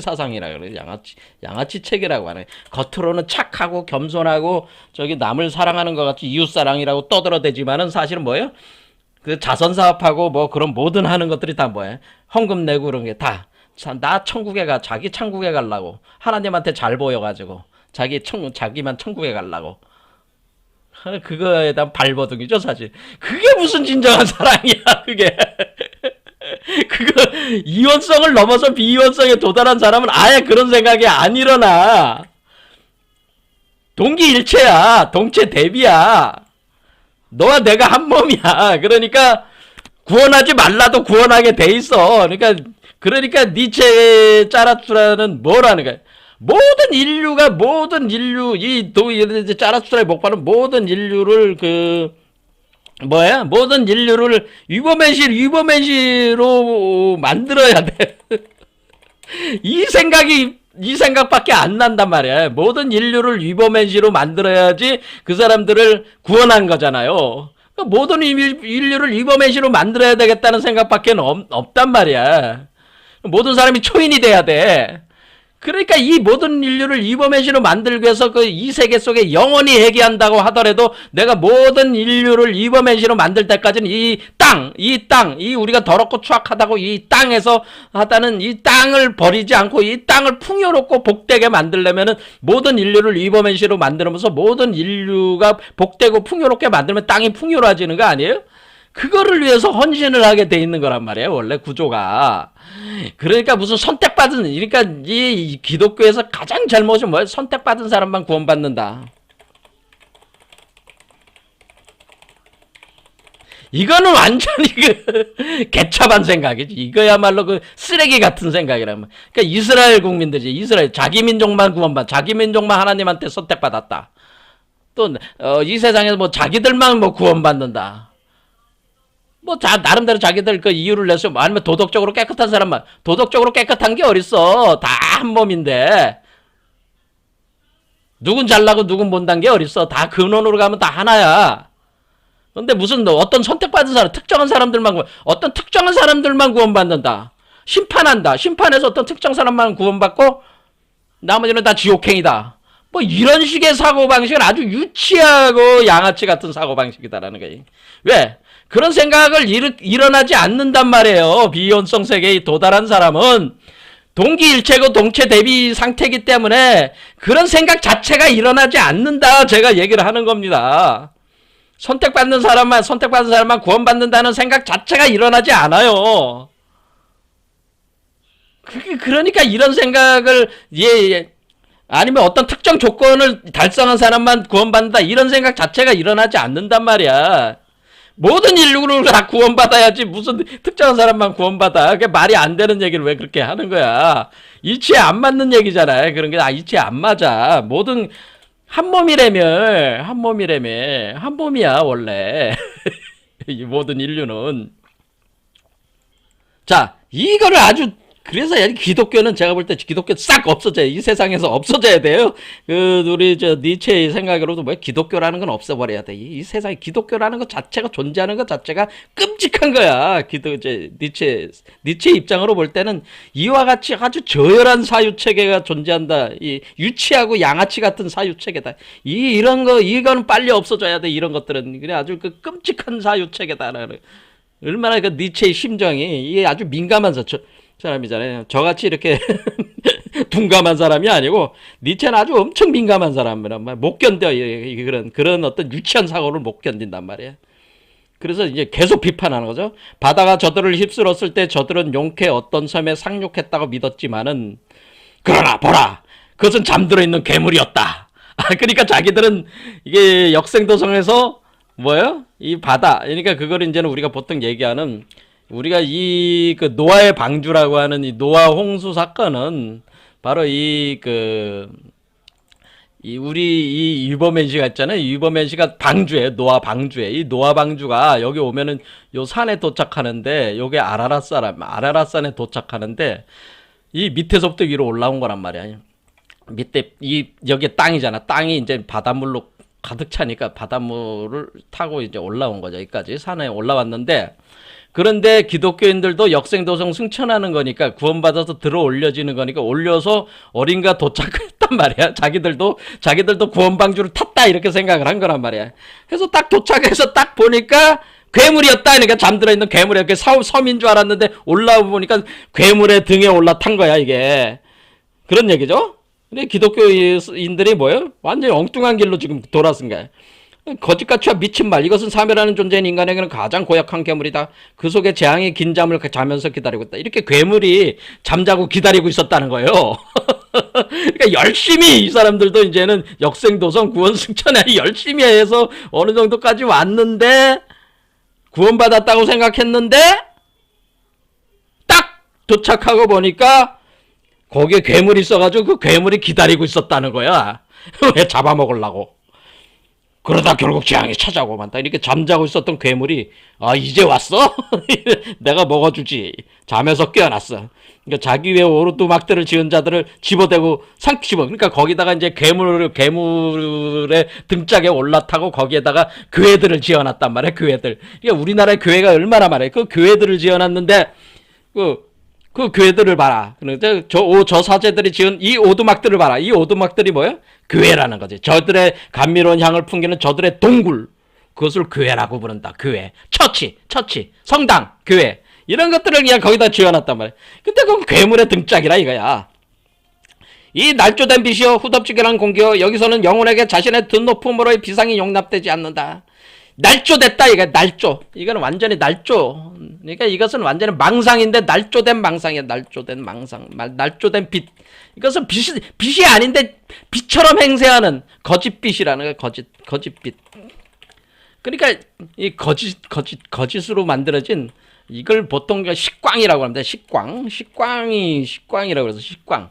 사상이라 그래. 양아치 체계라고 하네. 겉으로는 착하고 겸손하고 저기 남을 사랑하는 것 같이 이웃사랑이라고 떠들어대지만은 사실은 뭐예요? 그 자선사업하고 뭐 그런 모든 하는 것들이 다 뭐예요? 헌금 내고 그런 게 다 나 천국에 가 자기 천국에 가려고 하나님한테 잘 보여가지고 자기만 천국에 가려고 그거에 대한 발버둥이죠 사실. 그게 무슨 진정한 사랑이야 그게. 그거 이원성을 넘어서 비이원성에 도달한 사람은 아예 그런 생각이 안 일어나. 동기일체야. 동체대비야. 너와 내가 한 몸이야. 그러니까 구원하지 말라도 구원하게 돼 있어. 그러니까 니체 짜라투라는 뭐라는 거야? 모든 인류 짜라투라의 목표는 모든 인류를 모든 인류를 위버맨시로 만들어야 돼. 이 생각밖에 안 난단 말이야. 모든 인류를 위버맨시로 만들어야지 그 사람들을 구원한 거잖아요. 그러니까 모든 인류를 위버맨시로 만들어야 되겠다는 생각밖에 없단 말이야. 모든 사람이 초인이 돼야 돼. 그러니까 이 모든 인류를 위버맨시로 만들기 위해서 그 이 세계 속에 영원히 회귀한다고 하더라도 내가 모든 인류를 위버맨시로 만들 때까지는 이 우리가 더럽고 추악하다고 이 땅에서 하다는 이 땅을 버리지 않고 이 땅을 풍요롭고 복되게 만들려면은 모든 인류를 위버맨시로 만들면서 모든 인류가 복되고 풍요롭게 만들면 땅이 풍요로워지는 거 아니에요? 그거를 위해서 헌신을 하게 돼 있는 거란 말이에요. 원래 구조가. 그러니까 무슨 선택받은, 그러니까 이 기독교에서 가장 잘못이 뭐예요? 선택받은 사람만 구원받는다. 이거는 완전히 개차반 생각이지. 이거야말로 쓰레기 같은 생각이란 말이야. 그러니까 이스라엘 국민들이, 이스라엘 자기 민족만 자기 민족만 하나님한테 선택받았다. 또 이 세상에서 뭐 자기들만 뭐 구원받는다. 뭐 나름대로 자기들 그 이유를 내서 아니면 도덕적으로 깨끗한 사람만, 도덕적으로 깨끗한 게 어딨어. 다 한 몸인데 누군 잘나고 누군 못난 게 어딨어. 다 근원으로 가면 다 하나야. 근데 무슨 어떤 선택받은 사람, 특정한 사람들만 구원받는다. 심판한다. 심판해서 어떤 특정 사람만 구원받고 나머지는 다 지옥행이다. 뭐 이런 식의 사고방식은 아주 유치하고 양아치 같은 사고방식이다라는 거예요. 왜? 그런 생각을 일어나지 않는단 말이에요. 비혼성 세계에 도달한 사람은 동기일체고 동체 대비 상태이기 때문에 그런 생각 자체가 일어나지 않는다. 제가 얘기를 하는 겁니다. 선택받은 사람만 구원받는다는 생각 자체가 일어나지 않아요. 그러니까 이런 생각을 아니면 어떤 특정 조건을 달성한 사람만 구원받는다 이런 생각 자체가 일어나지 않는단 말이야. 모든 인류를 다 구원받아야지 무슨 특정한 사람만 구원받아. 그게 말이 안 되는 얘기를 왜 그렇게 하는 거야. 이치에 안 맞는 얘기잖아요. 그런 게 이치에 안 맞아. 모든 한 몸이라며 한 몸이야 원래. 이 모든 인류는. 자, 이거를 아주, 그래서 기독교는 제가 볼 때 기독교 싹 없어져요. 이 세상에서 없어져야 돼요. 우리 니체의 생각으로도 기독교라는 건 없어버려야 돼. 이 세상에 기독교라는 것 자체가, 존재하는 것 자체가 끔찍한 거야. 니체 입장으로 볼 때는 이와 같이 아주 저열한 사유체계가 존재한다. 이 유치하고 양아치 같은 사유체계다. 이거는 빨리 없어져야 돼. 이런 것들은. 그래 아주 끔찍한 사유체계다라는. 얼마나 니체의 심정이, 이게 아주 민감한 사람이잖아요. 저같이 이렇게 둔감한 사람이 아니고 니체는 아주 엄청 민감한 사람이란 말이야. 못 견뎌. 그런 어떤 유치한 사고를 못 견딘단 말이야. 그래서 이제 계속 비판하는 거죠. 바다가 저들을 휩쓸었을 때 저들은 용케 어떤 섬에 상륙했다고 믿었지만은 그러나 보라, 그것은 잠들어 있는 괴물이었다. 그러니까 자기들은 이게 역생도성에서 뭐예요? 이 바다. 그러니까 그걸 이제는 우리가 보통 얘기하는, 우리가 노아의 방주라고 하는 이 노아 홍수 사건은 바로 우리 유버맨 씨가 있잖아요. 유버맨 씨가 방주예요. 노아 방주에. 이 노아 방주가 여기 오면은 요 산에 도착하는데, 요게 아라랏산에 도착하는데, 이 밑에서부터 위로 올라온 거란 말이야. 밑에, 여기 땅이잖아. 땅이 이제 바닷물로 가득 차니까 바닷물을 타고 이제 올라온 거죠. 여기까지 산에 올라왔는데, 그런데 기독교인들도 역생도성 승천하는 거니까, 구원받아서 들어 올려지는 거니까 올려서 어딘가 도착했단 말이야. 자기들도 구원방주를 탔다 이렇게 생각을 한 거란 말이야. 그래서 딱 도착해서 딱 보니까 괴물이었다. 그러니까 잠들어 있는 괴물이야. 섬인 줄 알았는데 올라와 보니까 괴물의 등에 올라탄 거야 이게. 그런 얘기죠. 근데 기독교인들이 뭐예요? 완전히 엉뚱한 길로 지금 돌아선 거야. 거짓같이 미친 말. 이것은 사멸하는 존재인 인간에게는 가장 고약한 괴물이다. 그 속에 재앙의 긴 잠을 자면서 기다리고 있다. 이렇게 괴물이 잠자고 기다리고 있었다는 거예요. 그러니까 열심히 이 사람들도 이제는 역생도성 구원승천에 열심히 해서 어느 정도까지 왔는데, 구원받았다고 생각했는데 딱 도착하고 보니까 거기에 괴물이 있어가지고 그 괴물이 기다리고 있었다는 거야. 왜 잡아먹으려고. 그러다 결국 재앙이 찾아오고 이렇게 잠자고 있었던 괴물이 이제 왔어? 내가 먹어주지. 잠에서 깨어났어. 그러니까 자기 위에 오두막들을 지은 자들을 집어대고 삼키고, 그러니까 거기다가 이제 괴물의 등짝에 올라타고 거기에다가 교회들을 지어놨단 말이야. 교회들. 그러니까 우리나라의 교회가 얼마나 많아요. 그 교회들을 지어놨는데 그 교회들을 봐라. 그러니까 저 사제들이 지은 이 오두막들을 봐라. 이 오두막들이 뭐예요? 교회라는 거지. 저들의 감미로운 향을 풍기는 저들의 동굴. 그것을 교회라고 부른다. 교회. 처치, 성당, 교회. 이런 것들을 그냥 거기다 지어놨단 말이야. 근데 그건 괴물의 등짝이라 이거야. 이 날조된 빛이여 후덥지근한 공기여, 여기서는 영혼에게 자신의 든 높음으로의 비상이 용납되지 않는다. 날조됐다. 이거 날조. 이거는 완전히 날조. 그러니까 이것은 완전히 망상인데 날조된 망상이야. 날조된 망상. 날조된 빛. 이것은 빛이 아닌데 빛처럼 행세하는 거짓빛이라는 거야. 거짓빛. 그러니까 이 거짓으로 만들어진 이걸 보통 식광이라고 합니다. 식광이라고 해서 식광.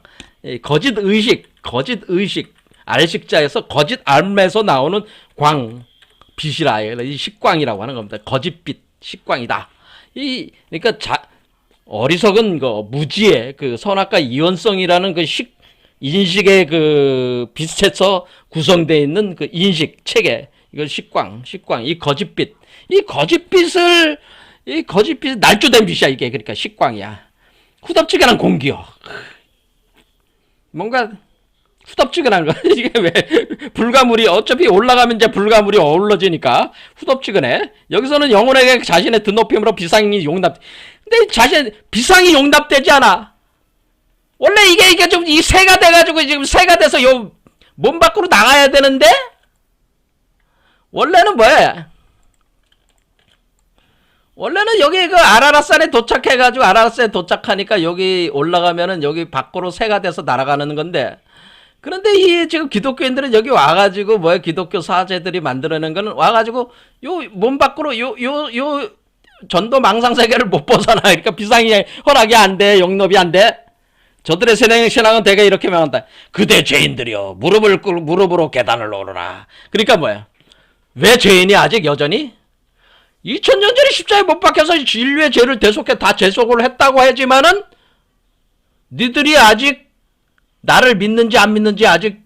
거짓 의식. 알식자에서 거짓 암에서 나오는 광. 빛이라. 이 식광이라고 하는 겁니다. 거짓빛, 식광이다. 그러니까 어리석은 무지의 선악과 이원성이라는 인식의 빛에서 구성되어 있는 인식 체계. 이걸 식광. 이 거짓빛. 이 거짓빛을 날조된 빛이야, 이게. 그러니까 식광이야. 후덥지근한 공기요. 뭔가 후덥지근한 거. 이게 왜 불가물이 어차피 올라가면 이제 불가물이 어우러지니까 후덥지근해. 여기서는 영혼에게 자신의 드높임으로 비상이 용납. 근데 비상이 용납되지 않아. 원래 이게 좀 이 새가 돼가지고 지금 새가 돼서 요 몸 밖으로 나가야 되는데 원래는 뭐야? 원래는 여기 아라라산에 도착해가지고 아라라산에 도착하니까 여기 올라가면은 여기 밖으로 새가 돼서 날아가는 건데. 그런데 이 지금 기독교인들은 여기 와가지고 기독교 사제들이 만들어낸 거는 와가지고 요 몸 밖으로 요 전도 망상 세계를 못 벗어나. 그러니까 비상이 허락이 안 돼. 용납이 안 돼. 저들의 신앙은 대개 이렇게 명한다. 그대 죄인들이여 무릎으로 계단을 오르라. 그러니까 뭐야? 왜 죄인이 아직 여전히 2000년 전에 십자가에 못 박혀서 인류의 죄를 다 대속을 했다고 하지만은 니들이 아직 나를 믿는지 안 믿는지 아직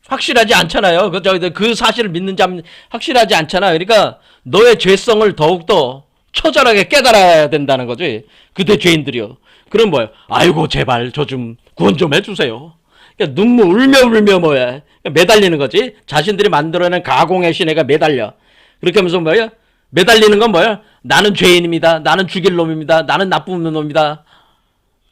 확실하지 않잖아요. 그 사실을 믿는지 안 믿는지 확실하지 않잖아. 그러니까 너의 죄성을 더욱더 처절하게 깨달아야 된다는 거지. 그대 죄인들이요. 그럼 뭐야? 아이고 제발 저 좀 구원 좀 해주세요. 그러니까 눈물 울며 뭐야? 매달리는 거지. 자신들이 만들어낸 가공의 신에가 매달려. 그렇게 하면서 뭐야? 매달리는 건 뭐야? 나는 죄인입니다. 나는 죽일 놈입니다. 나는 나쁜 놈입니다.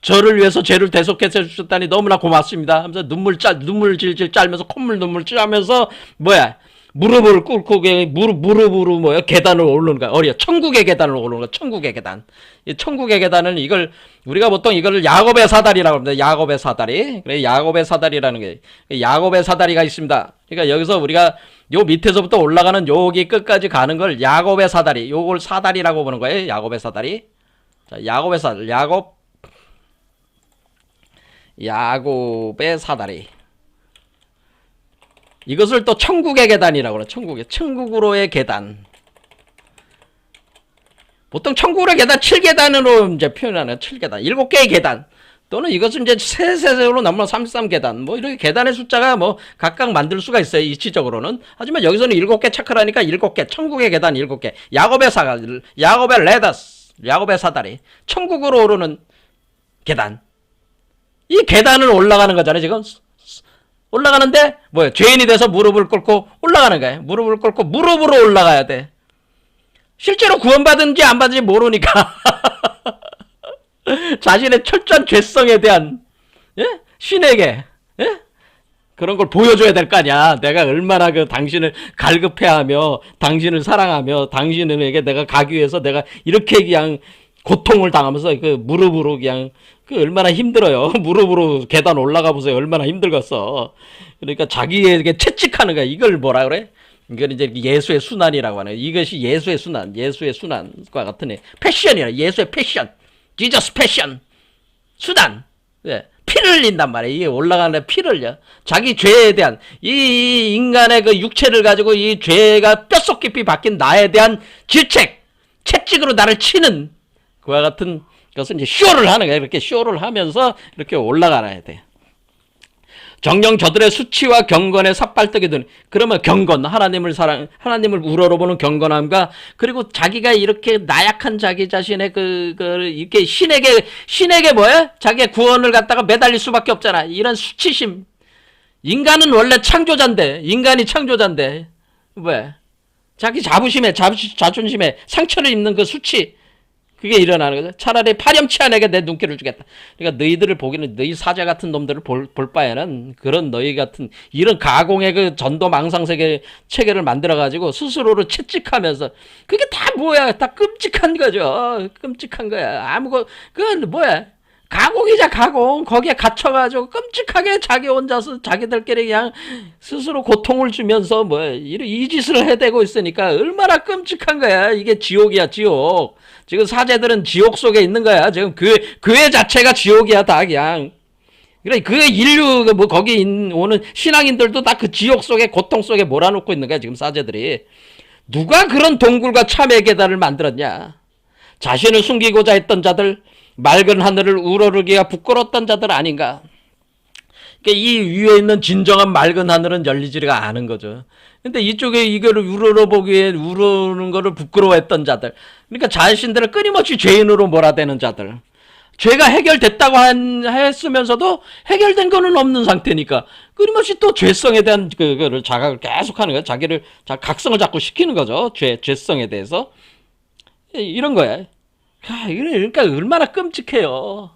저를 위해서 죄를 대속해서 주셨다니 너무나 고맙습니다. 하면서 눈물 질질 짤면서 콧물 눈물 짜면서 뭐야? 무릎을 꿇고 무릎으로 뭐야? 계단을 오르는 거야. 천국의 계단을 오르는 거야. 천국의 계단. 이 천국의 계단은 이걸 우리가 보통 이걸 야곱의 사다리라고 합니다. 야곱의 사다리. 그래 야곱의 사다리라는 게 야곱의 사다리가 있습니다. 그러니까 여기서 우리가 요 밑에서부터 올라가는 여기 끝까지 가는 걸 야곱의 사다리. 요걸 사다리라고 보는 거예요. 야곱의 사다리. 자, 야곱의 사다리. 야곱의 사다리. 이것을 또 천국의 계단이라고 그래. 천국으로의 계단. 보통 천국으로의 계단 7계단으로 이제 표현하는 7계단. 7개의 계단. 또는 이것은 이제 세세세로 넘어 33계단. 이렇게 계단의 숫자가 각각 만들 수가 있어요. 이치적으로는. 하지만 여기서는 7개 체크라니까 7개. 천국의 계단 7개. 야곱의 사다리. 야곱의 레더스. 야곱의 사다리. 천국으로 오르는 계단. 이 계단을 올라가는 거잖아요, 지금. 올라가는데, 죄인이 돼서 무릎을 꿇고 올라가는 거예요. 무릎을 꿇고 무릎으로 올라가야 돼. 실제로 구원받은지 안 받은지 모르니까. 자신의 철저한 죄성에 대한, 신에게, 그런 걸 보여줘야 될 거 아니야. 내가 얼마나 당신을 갈급해하며, 당신을 사랑하며, 당신에게 내가 가기 위해서 내가 이렇게 그냥 고통을 당하면서 무릎으로 그냥 얼마나 힘들어요. 무릎으로 계단 올라가 보세요. 얼마나 힘들겠어. 그러니까 자기에게 채찍하는 거야. 이걸 뭐라 그래? 이걸 이제 예수의 순환이라고 하네요. 이것이 예수의 순환과 같은 패션이라. 예수의 패션. 지저스 패션. 수단. 피를 흘린단 말이에요. 이게 올라가는 피를 흘려. 자기 죄에 대한 이 인간의 육체를 가지고 이 죄가 뼛속 깊이 박힌 나에 대한 질책, 채찍으로 나를 치는 그와 같은 것은 이제 쇼를 하는 거야. 이렇게 쇼를 하면서 이렇게 올라가야 돼. 정녕 저들의 수치와 경건에 삿발뜨게 되는. 그러면 경건, 하나님을 우러러보는 경건함과 그리고 자기가 이렇게 나약한 자기 자신의 이렇게 신에게 뭐야? 자기의 구원을 갖다가 매달릴 수밖에 없잖아. 이런 수치심. 인간은 원래 창조자인데, 왜? 자기 자존심에 상처를 입는 그 수치. 그게 일어나는 거죠. 차라리 파렴치한에게 내 눈길을 주겠다. 그러니까 너희들을 보기는 너희 사자 같은 놈들을 볼 바에는 그런 너희 같은 이런 가공의 그 전도 망상세계 체계를 만들어가지고 스스로를 채찍하면서 그게 다 뭐야? 다 끔찍한 거죠. 끔찍한 거야. 그건 뭐야? 가공이자 가공. 거기에 갇혀가지고 끔찍하게 자기 혼자서 자기들끼리 그냥 스스로 고통을 주면서 이 짓을 해대고 있으니까 얼마나 끔찍한 거야. 이게 지옥이야, 지옥. 지금 사제들은 지옥 속에 있는 거야. 지금 교회 자체가 지옥이야, 다 그냥. 그래, 그 인류, 거기 오는 신앙인들도 다 그 지옥 속에, 고통 속에 몰아놓고 있는 거야, 지금 사제들이. 누가 그런 동굴과 참의 계단을 만들었냐? 자신을 숨기고자 했던 자들, 맑은 하늘을 우러르기가 부끄러웠던 자들 아닌가? 그러니까 이 위에 있는 진정한 맑은 하늘은 열리지가 않은 거죠. 근데 이쪽에 이거를 우러러보기에 우러는 거를 부끄러워했던 자들. 그러니까 자신들을 끊임없이 죄인으로 몰아대는 자들. 죄가 해결됐다고 했으면서도 해결된 거는 없는 상태니까 끊임없이 또 죄성에 대한 그거를 자각을 계속하는 거야. 자기를 각성을 자꾸 시키는 거죠. 죄성에 대해서. 이런 거야. 그러니까 얼마나 끔찍해요.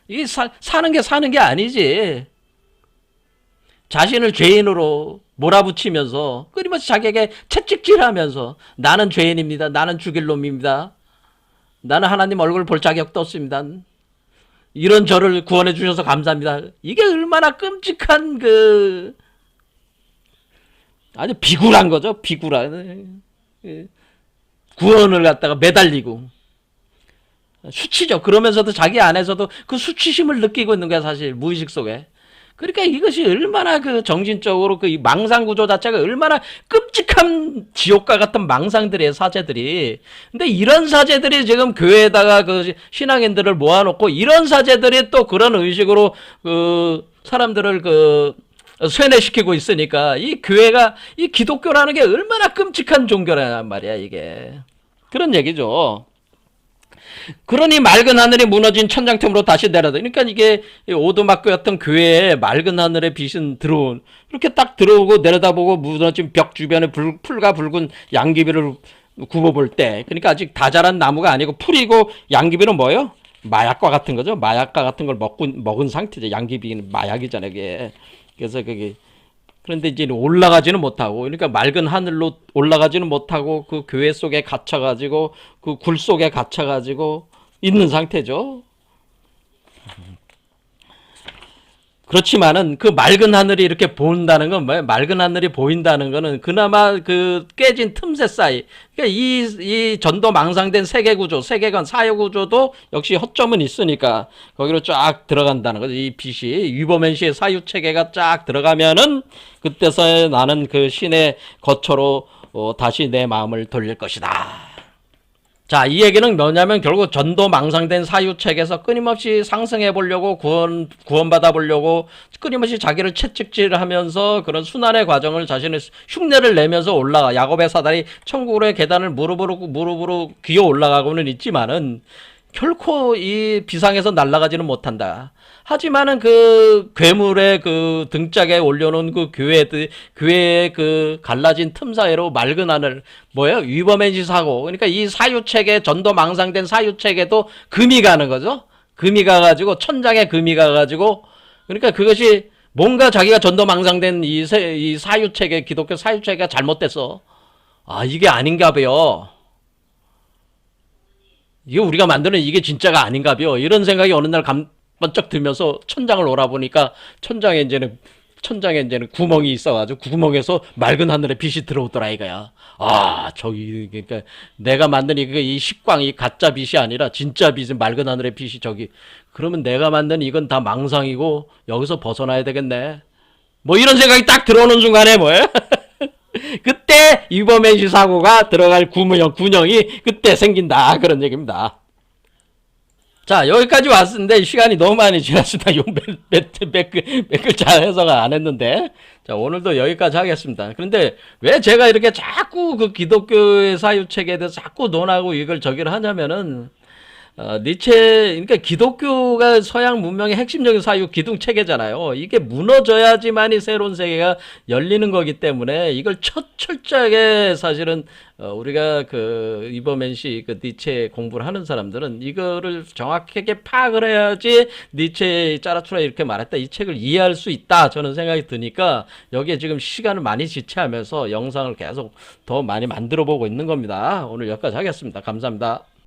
이게 사는 게 아니지. 자신을 죄인으로 몰아붙이면서 끊임없이 자기에게 채찍질하면서 나는 죄인입니다. 나는 죽일 놈입니다. 나는 하나님 얼굴 볼 자격도 없습니다. 이런 저를 구원해 주셔서 감사합니다. 이게 얼마나 끔찍한 아주 비굴한 거죠. 비굴한 구원을 갖다가 매달리고 수치죠. 그러면서도 자기 안에서도 그 수치심을 느끼고 있는 거야, 사실 무의식 속에. 그러니까 이것이 얼마나 정신적으로 이 망상 구조 자체가 얼마나 끔찍한 지옥과 같은 망상들이에요, 사제들이. 근데 이런 사제들이 지금 교회에다가 신앙인들을 모아놓고 이런 사제들이 또 그런 의식으로 사람들을 쇠뇌시키고 있으니까 이 교회가 이 기독교라는 게 얼마나 끔찍한 종교란 말이야, 이게. 그런 얘기죠. 그러니 맑은 하늘이 무너진 천장틈으로 다시 내려다. 그러니까 이게 오두막교였던 교회에 맑은 하늘의 빛은 이렇게 딱 들어오고 내려다보고 무너진 벽 주변에 풀과 붉은 양귀비를 굽어볼 때, 그러니까 아직 다 자란 나무가 아니고 풀이고 양귀비는 뭐예요? 마약과 같은 거죠. 마약과 같은 걸 먹은 상태죠. 양귀비는 마약이잖아요, 이게. 그래서 그런데 이제 올라가지는 못하고, 그러니까 맑은 하늘로 올라가지는 못하고 그 교회 속에 갇혀가지고 그 굴 속에 갇혀가지고 있는 상태죠. 그렇지만은 그 맑은 하늘이 이렇게 보인다는 건 뭐예요? 맑은 하늘이 보인다는 거는 그나마 깨진 틈새 사이. 그러니까 이 전도 망상된 세계구조, 세계관, 사회구조도 역시 허점은 있으니까 거기로 쫙 들어간다는 거죠. 이 빛이 위버맨시의 사유체계가 쫙 들어가면은 그때서야 나는 그 신의 거처로 다시 내 마음을 돌릴 것이다. 자, 이 얘기는 뭐냐면 결국 전도 망상된 사유책에서 끊임없이 상승해 보려고 구원받아 보려고 끊임없이 자기를 채찍질하면서 그런 순환의 과정을 자신의 흉내를 내면서 야곱의 사다리 천국의 계단을 무릎으로 기어 올라가고는 있지만은 결코 이 비상에서 날아가지는 못한다. 하지만은 그 괴물의 등짝에 올려놓은 교회의 갈라진 틈 사이로 맑은 하늘, 위버맨시 사고. 그러니까 이 사유책에, 전도 망상된 사유책에도 금이 가는 거죠. 금이 가가지고, 천장에 금이 가가지고, 그러니까 그것이 뭔가 자기가 전도 망상된 이 사유책에, 기독교 사유책이 잘못됐어. 아, 이게 아닌가 봐요. 이게 우리가 만드는 이게 진짜가 아닌가 봐요. 이런 생각이 어느 날 번쩍 들면서 천장을 오라보니까 천장에 이제는 구멍이 있어가지고 구멍에서 맑은 하늘의 빛이 들어오더라 이거야. 아, 그러니까 내가 만든 이 식광, 이 가짜 빛이 아니라 진짜 빛은 맑은 하늘의 빛이 그러면 내가 만든 이건 다 망상이고 여기서 벗어나야 되겠네. 이런 생각이 딱 들어오는 순간에 뭐예요? 그때 위버맨시 사고가 들어갈 군형이 그때 생긴다. 그런 얘기입니다. 자, 여기까지 왔는데 시간이 너무 많이 지났습니다. 몇 글자 해석을 안 했는데. 자, 오늘도 여기까지 하겠습니다. 그런데 왜 제가 이렇게 자꾸 기독교의 사유책에 대해서 자꾸 논하고 이걸 저기를 하냐면은 니체, 그러니까 기독교가 서양 문명의 핵심적인 사유 기둥 체계잖아요. 이게 무너져야지만이 새로운 세계가 열리는 거기 때문에 이걸 철저하게 사실은 우리가 그 이버맨시 그 니체 공부를 하는 사람들은 이거를 정확하게 파악을 해야지 니체 짜라투라 이렇게 말했다 이 책을 이해할 수 있다 저는 생각이 드니까 여기에 지금 시간을 많이 지체하면서 영상을 계속 더 많이 만들어 보고 있는 겁니다. 오늘 여기까지 하겠습니다. 감사합니다.